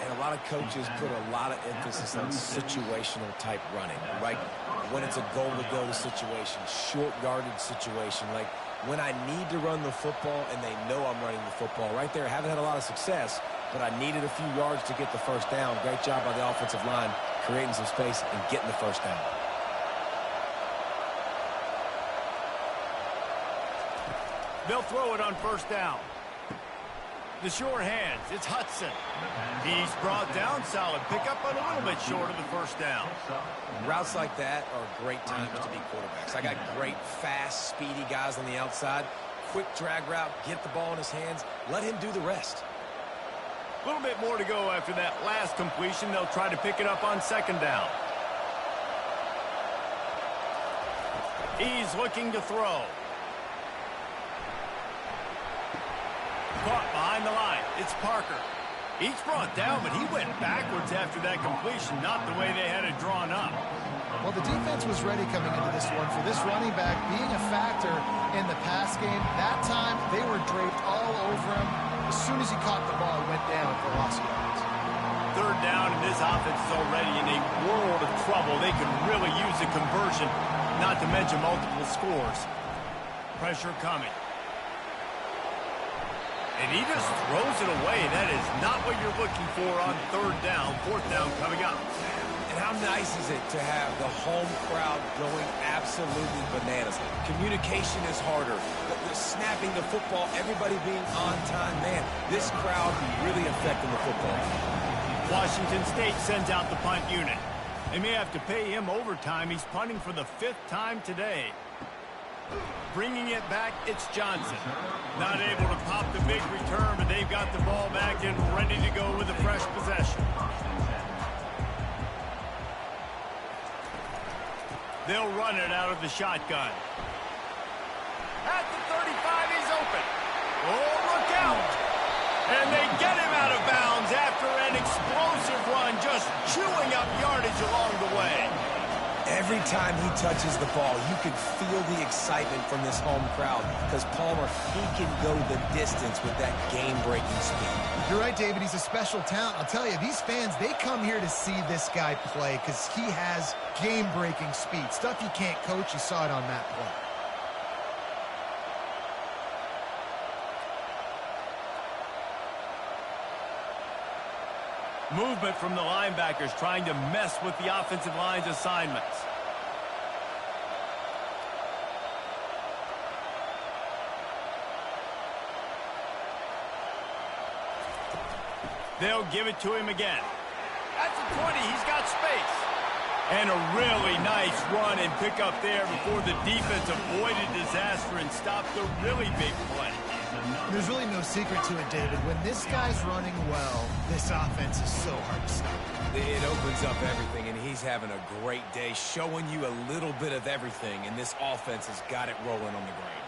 Speaker 3: And a lot of coaches put a lot of emphasis on situational type running, right? When it's a goal-to-go situation, short yardage situation, like when I need to run the football and they know I'm running the football. Right there, haven't had a lot of success, but I needed a few yards to get the 1st down. Great job by the offensive line, creating some space and getting the 1st down.
Speaker 2: They'll throw it on 1st down. The sure hands, it's Hudson. He's brought down solid. Pick up a little bit short of the 1st down.
Speaker 3: Routes like that are great times to be quarterbacks. I got great, fast, speedy guys on the outside. Quick drag route, get the ball in his hands. Let him do the rest.
Speaker 2: A little bit more to go after that last completion. They'll try to pick it up on 2nd down. He's looking to throw. Caught behind the line. It's Parker. He's brought down, but he went backwards after that completion, not the way they had it drawn up.
Speaker 4: Well, the defense was ready coming into this one. For this running back being a factor in the pass game, that time they were draped all over him. As soon as he caught the ball, he went down for loss of yards.
Speaker 2: 3rd down, and this offense is already in a world of trouble. They could really use a conversion, not to mention multiple scores. Pressure coming. And he just throws it away. That is not what you're looking for on 3rd down. 4th down coming up.
Speaker 3: And how nice is it to have the home crowd going absolutely bananas? Communication is harder. The snapping the football, everybody being on time. Man, this crowd really affecting the football.
Speaker 2: Washington State sends out the punt unit. They may have to pay him overtime. He's punting for the 5th time today. Bringing it back, it's Johnson. Not able to pop the big return, but they've got the ball back and ready to go with a fresh possession. They'll run it out of the shotgun. At the 35, he's open. Oh, look out! And they get him out of bounds after an explosive run, just chewing up yardage along the way.
Speaker 3: Every time he touches the ball, you can feel the excitement from this home crowd because Palmer, he can go the distance with that game-breaking speed.
Speaker 4: You're right, David. He's a special talent. I'll tell you, these fans, they come here to see this guy play because he has game-breaking speed. Stuff you can't coach. You saw it on that play.
Speaker 2: Movement from the linebackers trying to mess with the offensive line's assignments. They'll give it to him again. At the 20, he's got space. And a really nice run and pick up there before the defense avoided disaster and stopped the really big play.
Speaker 4: There's really no secret to it, David. When this guy's running well, this offense is so hard to stop.
Speaker 3: It opens up everything, and he's having a great day, showing you a little bit of everything, and this offense has got it rolling on the ground.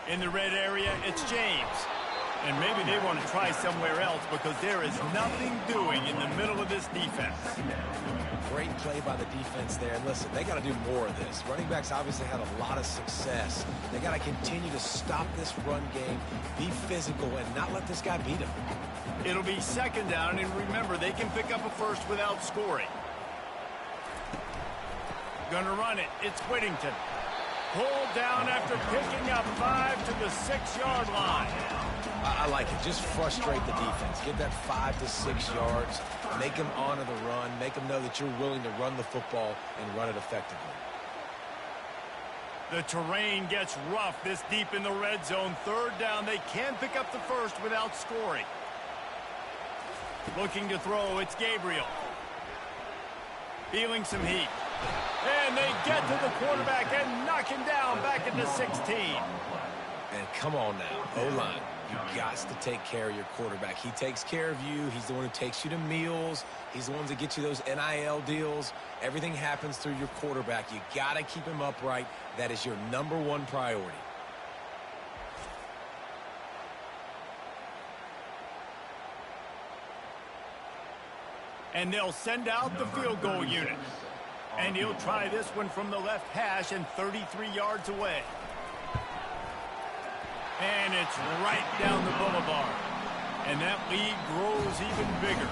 Speaker 2: In the red area, it's James. And maybe they want to try somewhere else because there is nothing doing in the middle of this defense.
Speaker 3: Great play by the defense there. And listen, they got to do more of this. Running backs obviously had a lot of success. They got to continue to stop this run game, be physical, and not let this guy beat them.
Speaker 2: It'll be second down, and remember, they can pick up a first without scoring. Gonna run it. It's Whittington. Pulled down after picking up 5 to the 6-yard line.
Speaker 3: I like it. Just frustrate the defense. Get that 5 to 6 yards. Make them honor the run. Make them know that you're willing to run the football and run it effectively.
Speaker 2: The terrain gets rough this deep in the red zone. Third down. They can pick up the first without scoring. Looking to throw. It's Gabriel. Feeling some heat. And they get to the quarterback and knock him down back into 16.
Speaker 3: And come on now, O-line. You got to take care of your quarterback. He takes care of you. He's the one who takes you to meals. He's the one that gets you those NIL deals. Everything happens through your quarterback. You got to keep him upright. That is your #1 priority.
Speaker 2: And they'll send out the field goal unit. And he'll try this one from the left hash and 33 yards away. And it's right down the boulevard. And that lead grows even bigger.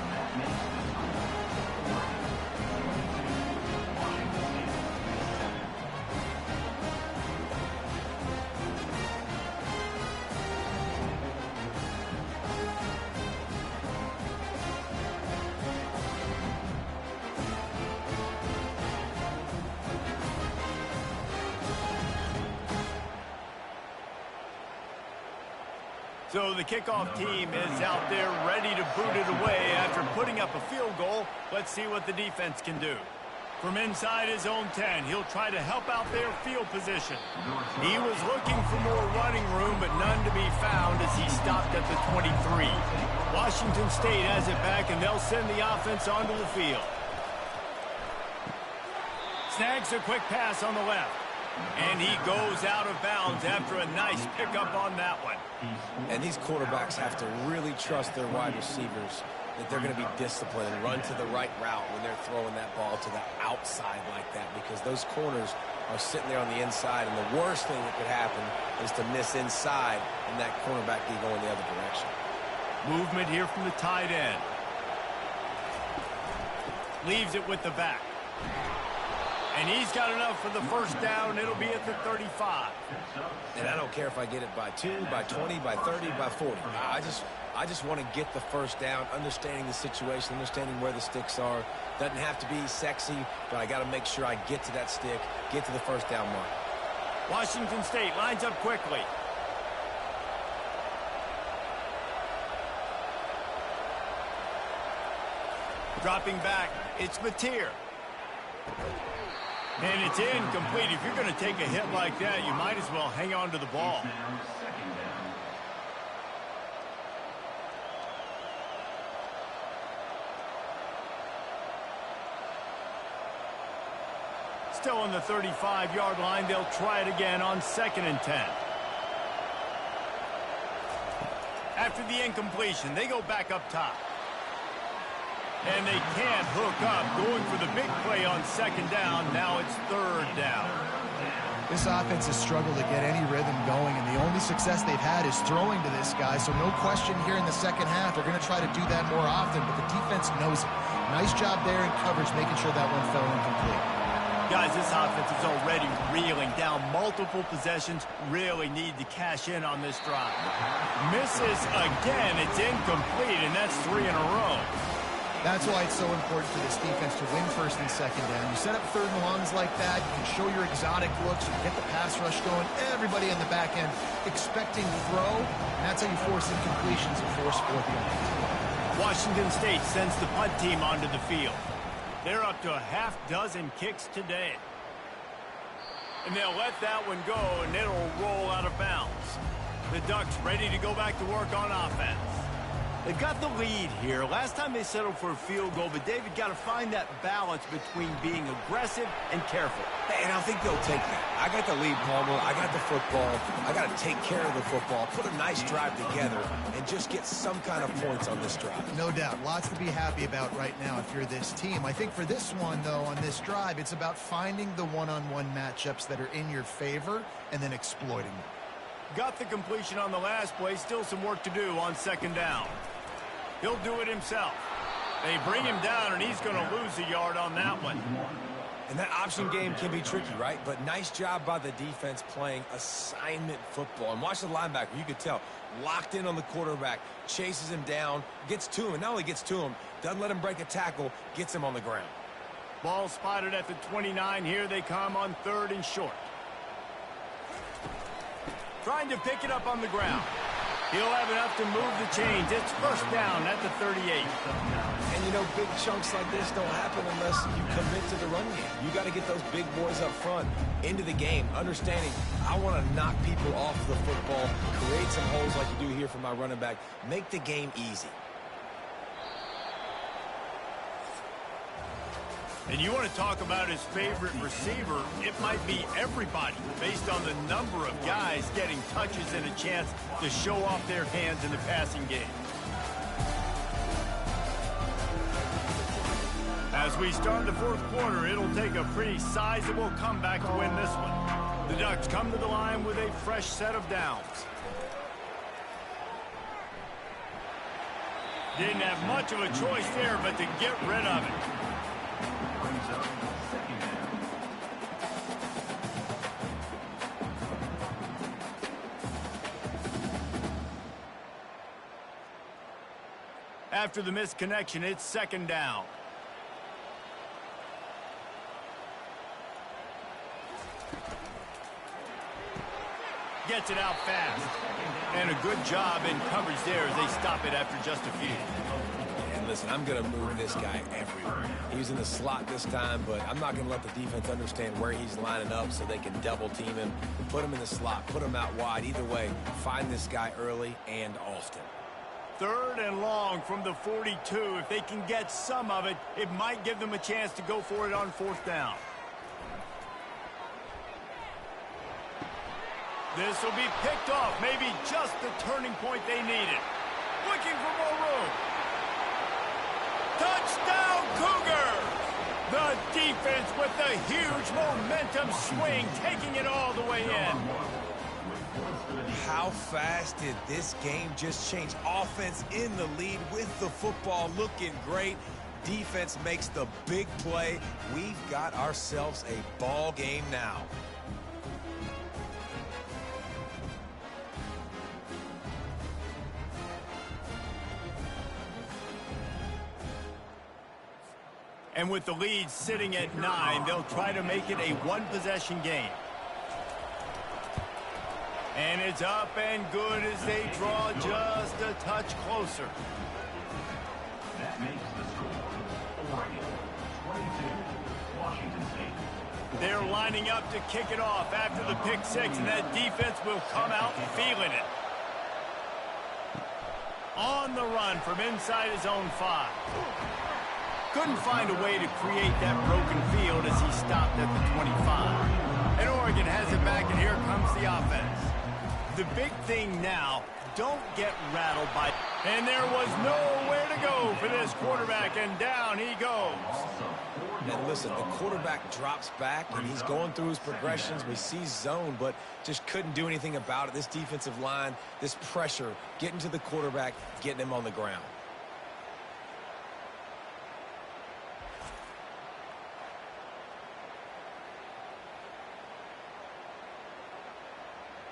Speaker 2: So the kickoff team is out there ready to boot it away after putting up a field goal. Let's see what the defense can do. From inside his own 10, he'll try to help out their field position. He was looking for more running room, but none to be found as he stopped at the 23. Washington State has it back, and they'll send the offense onto the field. Snags a quick pass on the left. And he goes out of bounds after a nice pickup on that one.
Speaker 3: And these quarterbacks have to really trust their wide receivers that they're going to be disciplined and run to the right route when they're throwing that ball to the outside like that, because those corners are sitting there on the inside, and the worst thing that could happen is to miss inside and that cornerback be going the other direction.
Speaker 2: Movement here from the tight end. Leaves it with the back. And he's got enough for the first down. It'll be at the 35.
Speaker 3: And I don't care if I get it by 2, by 20, by 30, by 40. I just want to get the first down, understanding the situation, understanding where the sticks are. Doesn't have to be sexy, but I got to make sure I get to that stick, get to the first down mark.
Speaker 2: Washington State lines up quickly. Dropping back, it's Mateer. And it's incomplete. If you're going to take a hit like that, you might as well hang on to the ball. Still on the 35-yard line. They'll try it again on 2nd and 10. After the incompletion, they go back up top. And they can't hook up, going for the big play on 2nd down. Now it's 3rd down.
Speaker 4: This offense has struggled to get any rhythm going, and the only success they've had is throwing to this guy. So no question here in the second half, they're going to try to do that more often, but the defense knows it. Nice job there in coverage, making sure that one fell incomplete.
Speaker 2: Guys, this offense is already reeling down multiple possessions. Really need to cash in on this drive. Misses again. It's incomplete, and that's 3 in a row.
Speaker 4: That's why it's so important for this defense to win 1st and 2nd down. You set up 3rd and longs like that, you can show your exotic looks, you get the pass rush going, everybody in the back end expecting throw, and that's how you force incompletions and force 4th down.
Speaker 2: Washington State sends the punt team onto the field. They're up to a half dozen kicks today. And they'll let that one go, and it'll roll out of bounds. The Ducks ready to go back to work on offense. They've got the lead here. Last time they settled for a field goal, but David got to find that balance between being aggressive and careful.
Speaker 3: And I think they'll take that. I got the lead, Palmer. I got the football. I got to take care of the football, put a nice drive together, and just get some kind of points on this drive.
Speaker 4: No doubt. Lots to be happy about right now if you're this team. I think for this one, though, on this drive, it's about finding the one-on-one matchups that are in your favor and then exploiting them.
Speaker 2: Got the completion on the last play. Still some work to do on second down. He'll do it himself. They bring him down, and he's going to lose a yard on that one.
Speaker 3: And that option game can be tricky, right? But nice job by the defense playing assignment football. And watch the linebacker. You could tell. Locked in on the quarterback. Chases him down. Gets to him. And not only gets to him, doesn't let him break a tackle. Gets him on the ground.
Speaker 2: Ball spotted at the 29. Here they come on 3rd and short. Trying to pick it up on the ground. He'll have enough to move the chains. It's first down at the 38.
Speaker 3: And, you know, big chunks like this don't happen unless you commit to the run game. You got to get those big boys up front into the game, understanding I want to knock people off the football, create some holes like you do here for my running back, make the game easy.
Speaker 2: And you want to talk about his favorite receiver, it might be everybody, based on the number of guys getting touches and a chance to show off their hands in the passing game. As we start the 4th quarter, it'll take a pretty sizable comeback to win this one. The Ducks come to the line with a fresh set of downs. Didn't have much of a choice there, but to get rid of it. After the missed connection, it's 2nd down. Gets it out fast. And a good job in coverage there as they stop it after just a few.
Speaker 3: And listen, I'm going to move this guy everywhere. He's in the slot this time, but I'm not going to let the defense understand where he's lining up so they can double team him. Put him in the slot, put him out wide. Either way, find this guy early and often.
Speaker 2: 3rd and long from the 42. If they can get some of it, it might give them a chance to go for it on 4th down. This will be picked off. Maybe just the turning point they needed. Looking for more room. Touchdown, Cougars! The defense with the huge momentum swing, taking it all the way in.
Speaker 3: How fast did this game just change? Offense in the lead with the football looking great. Defense makes the big play. We've got ourselves a ball game now.
Speaker 2: And with the lead sitting at 9, they'll try to make it a one-possession game. And it's up and good as they draw just a touch closer.
Speaker 5: That makes the score Oregon 22, Washington State.
Speaker 2: They're lining up to kick it off after the pick 6, and that defense will come out feeling it. On the run from inside his own 5. Couldn't find a way to create that broken field as he stopped at the 25. And Oregon has it back, and here comes the offense. The big thing now, don't get rattled by... And there was nowhere to go for this quarterback, and down he goes.
Speaker 3: And listen, the quarterback drops back, and he's going through his progressions. We see zone, but just couldn't do anything about it. This defensive line, this pressure, getting to the quarterback, getting him on the ground.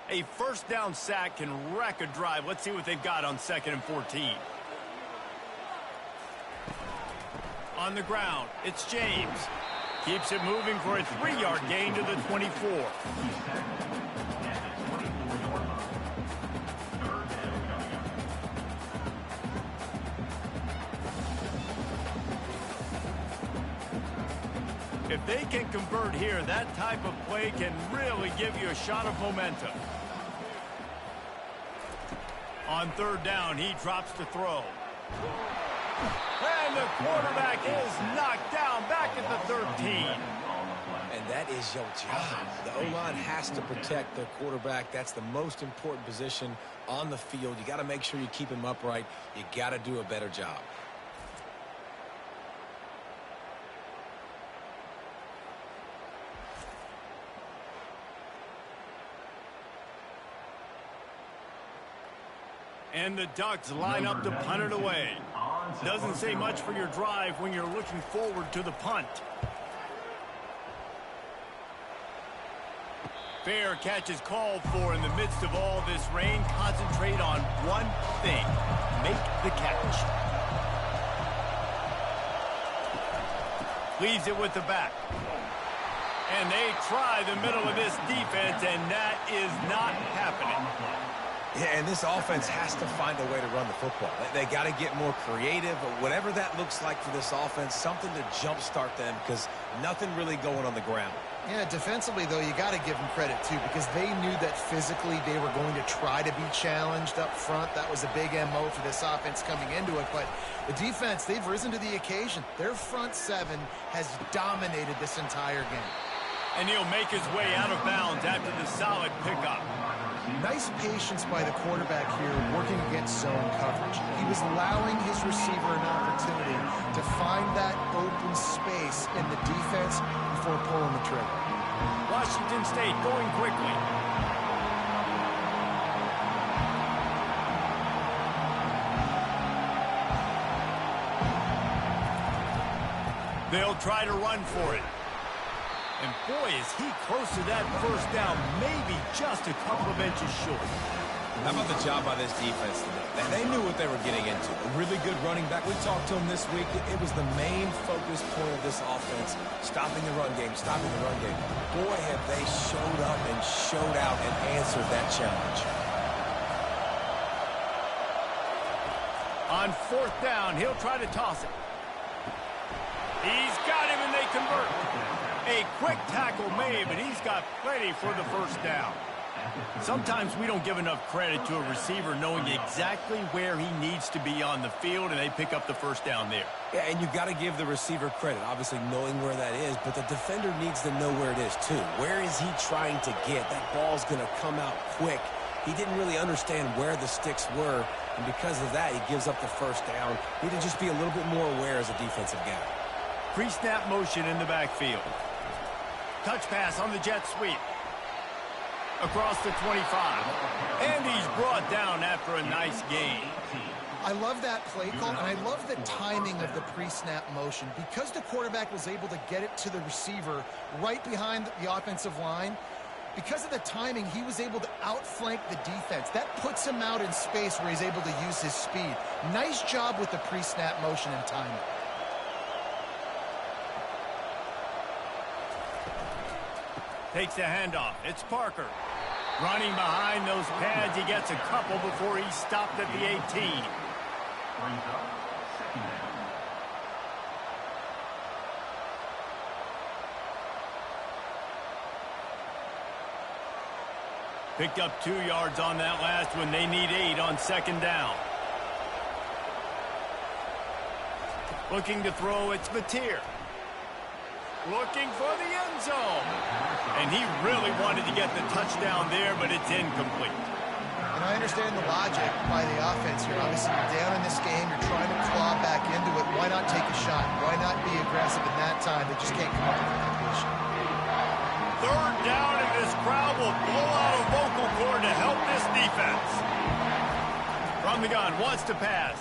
Speaker 2: A first down sack can wreck a drive. Let's see what they've got on 2nd and 14. On the ground, it's James. Keeps it moving for a 3-yard gain to the 24. If they can convert here, that type of play can really give you a shot of momentum. On 3rd down, he drops to throw. And the quarterback is knocked down back at the 13.
Speaker 3: And that is your job. The O-line has to protect their quarterback. That's the most important position on the field. You got to make sure you keep him upright. You got to do a better job.
Speaker 2: And the Ducks line up to punt it away. Doesn't say much for your drive when you're looking forward to the punt. Fair catch is called for in the midst of all this rain. Concentrate on one thing. Make the catch. Leaves it with the back. And they try the middle of this defense, and that is not happening.
Speaker 3: Yeah, and this offense has to find a way to run the football. They got to get more creative, but whatever that looks like for this offense, something to jumpstart them because nothing really going on the ground.
Speaker 4: Yeah, defensively, though, you got to give them credit, too, because they knew that physically they were going to try to be challenged up front. That was a big MO for this offense coming into it. But the defense, they've risen to the occasion. Their front seven has dominated this entire game.
Speaker 2: And he'll make his way out of bounds after the solid pickup.
Speaker 4: Nice patience by the quarterback here working against zone coverage. He was allowing his receiver an opportunity to find that open space in the defense before pulling the trigger.
Speaker 2: Washington State going quickly. They'll try to run for it. And boy, is he close to that first down, maybe just a couple of inches short.
Speaker 3: How about the job by this defense today? They knew what they were getting into. A really good running back. We talked to him this week. It was the main focus point of this offense, stopping the run game, stopping the run game. Boy, have they showed up and showed out and answered that challenge.
Speaker 2: On fourth down, he'll try to toss it. He's got him, and they convert. A quick tackle made, but he's got plenty for the first down. Sometimes we don't give enough credit to a receiver knowing exactly where he needs to be on the field, and they pick up the first down there.
Speaker 3: Yeah, and you got to give the receiver credit, obviously knowing where that is, but the defender needs to know where it is too. Where is he trying to get? That ball's going to come out quick. He didn't really understand where the sticks were, and because of that, he gives up the first down. Need to just be a little bit more aware as a defensive guy.
Speaker 2: Pre-snap motion in the backfield. Touch pass on the jet sweep. Across the 25. And he's brought down after a nice gain.
Speaker 4: I love that play call, and I love the timing of the pre-snap motion. Because the quarterback was able to get it to the receiver right behind the offensive line, because of the timing, he was able to outflank the defense. That puts him out in space where he's able to use his speed. Nice job with the pre-snap motion and timing.
Speaker 2: Takes the handoff. It's Parker. Running behind those pads, he gets a couple before he's stopped at the 18.
Speaker 5: Brings up second down.
Speaker 2: Picked up 2 yards on that last one. They need 8 on second down. Looking to throw, it's Mateer. Looking for the end zone. And he really wanted to get the touchdown there, but it's incomplete.
Speaker 4: And I understand the logic by the offense here. Obviously, you're down in this game. You're trying to claw back into it. Why not take a shot? Why not be aggressive in that time? They just can't come up with the completion.
Speaker 2: Third down, and this crowd will blow out a vocal cord to help this defense. From the gun, wants to pass.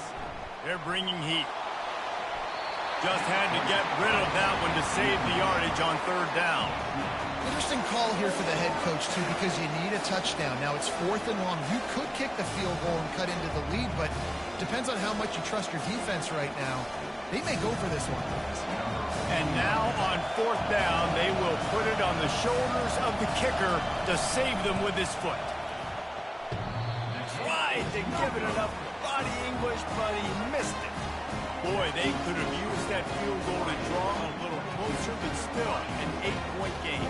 Speaker 2: They're bringing heat. Just had to get rid of that one to save the yardage on third down.
Speaker 4: Interesting call here for the head coach, too, because you need a touchdown. Now, it's 4th and long. You could kick the field goal and cut into the lead, but depends on how much you trust your defense right now. They may go for this one.
Speaker 2: And now on 4th down, they will put it on the shoulders of the kicker to save them with his foot. Tried to give it enough body English, but he missed it. Boy, they could have used that field goal to draw a little closer, but still an 8-point game.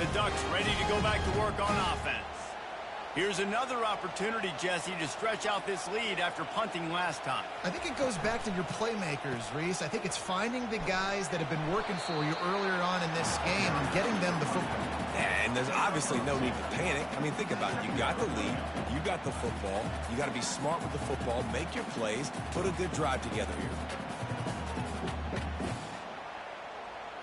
Speaker 2: the Ducks ready to go back to work on offense. Here's another opportunity, Jesse, to stretch out this lead after punting last time.
Speaker 4: I think it goes back to your playmakers, Reese. I think it's finding the guys that have been working for you earlier on in this game and getting them the football.
Speaker 3: And there's obviously no need to panic. I mean, think about it. You got the lead. You got the football. You got to be smart with the football, make your plays, put a good drive together here.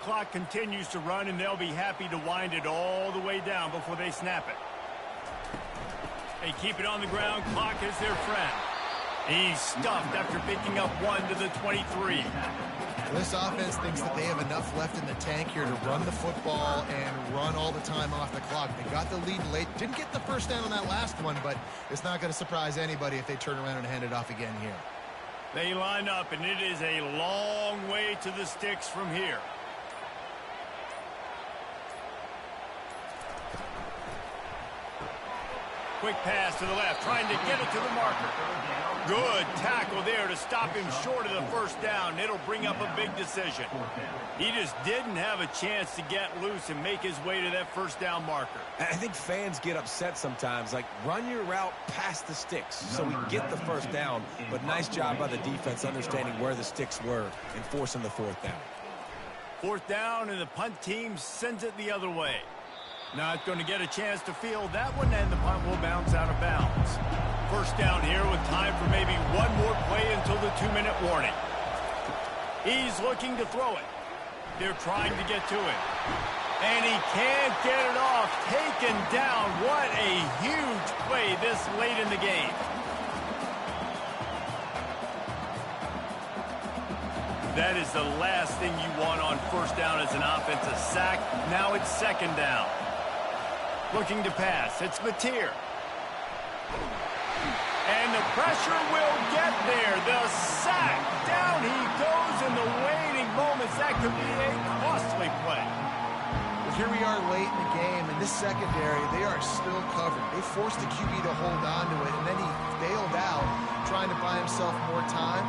Speaker 2: Clock continues to run, and they'll be happy to wind it all the way down before they snap it. They keep it on the ground. Clock is their friend. He's stuffed after picking up 1 to the 23.
Speaker 4: This offense thinks that they have enough left in the tank here to run the football and run all the time off the clock. They got the lead late. Didn't get the first down on that last one, but it's not going to surprise anybody if they turn around and hand it off again here.
Speaker 2: They line up, and it is a long way to the sticks from here. Quick pass to the left, trying to get it to the marker. Good tackle there to stop him short of the first down. It'll bring up a big decision. He just didn't have a chance to get loose and make his way to that first down marker.
Speaker 3: I think fans get upset sometimes, like run your route past the sticks so we get the first down. But nice job by the defense understanding where the sticks were and forcing the fourth down.
Speaker 2: Fourth down, and the punt team sends it the other way. Not going to get a chance to field that one, and the punt will bounce out of bounds. First down here with time for maybe one more play until the 2-minute warning. He's looking to throw it. They're trying to get to it. And he can't get it off. Taken down. What a huge play this late in the game. That is the last thing you want on first down as an offensive sack. Now it's second down. Looking to pass. It's Mateer. And the pressure will get there. The sack. Down he goes in the waiting moments. That could be a costly play.
Speaker 4: Well, here we are late in the game, and this secondary, they are still covered. They forced the QB to hold on to it, and then he bailed out, trying to buy himself more time.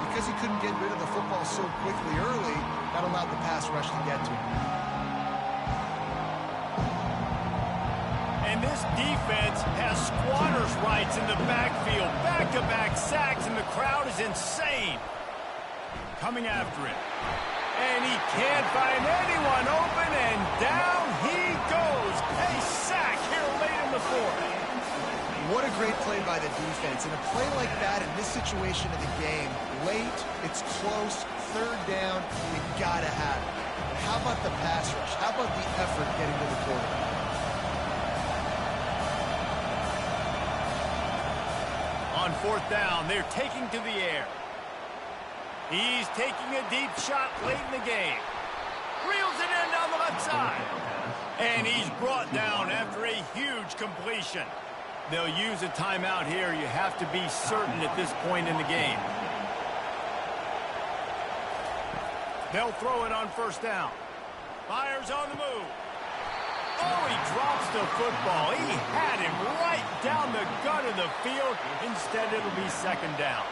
Speaker 4: Because he couldn't get rid of the football so quickly early, that allowed the pass rush to get to him.
Speaker 2: And this defense has squatters' rights in the backfield. Back-to-back sacks, and the crowd is insane. Coming after it. And he can't find anyone open, and down he goes. A sack here late in the fourth.
Speaker 4: What a great play by the defense. And a play like that in this situation of the game, late, it's close, third down, you gotta have it. But how about the pass rush? How about the effort getting to the quarterback?
Speaker 2: On fourth down, they're taking to the air. He's taking a deep shot late in the game. Reels it in down the left side. And he's brought down after a huge completion. They'll use a timeout here. You have to be certain at this point in the game. They'll throw it on first down. Fires on the move. Oh, he drops the football. He had him right down the gut of the field. Instead, it'll be second down.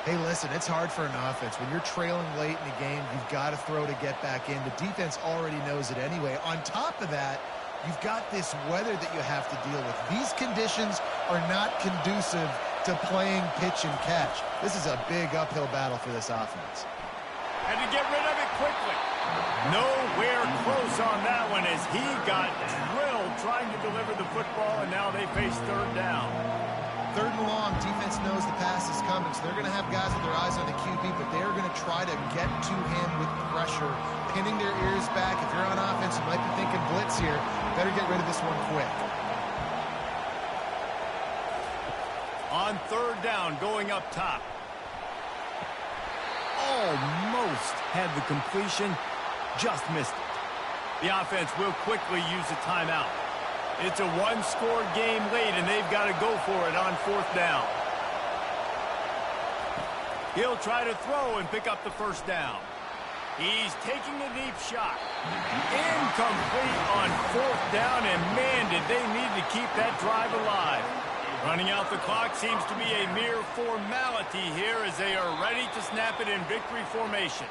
Speaker 4: Hey, listen, it's hard for an offense. When you're trailing late in the game, you've got to throw to get back in. The defense already knows it anyway. On top of that, you've got this weather that you have to deal with. These conditions are not conducive to playing pitch and catch. This is a big uphill battle for this offense.
Speaker 2: Had to get rid of it quickly. Nowhere close on that one as he got drilled trying to deliver the football, and now they face third down.
Speaker 4: Third and long, defense knows the pass is coming, so they're going to have guys with their eyes on the QB, but they're going to try to get to him with pressure, pinning their ears back. If you're on offense, you might be thinking blitz here. Better get rid of this one quick.
Speaker 2: On third down, going up top. Almost had the completion, just missed it. The offense will quickly use a timeout. It's a one-score game late, and they've got to go for it on fourth down. He'll try to throw and pick up the first down. He's taking a deep shot. Incomplete on fourth down, and man, did they need to keep that drive alive. Running out the clock seems to be a mere formality here as they are ready to snap it in victory formation.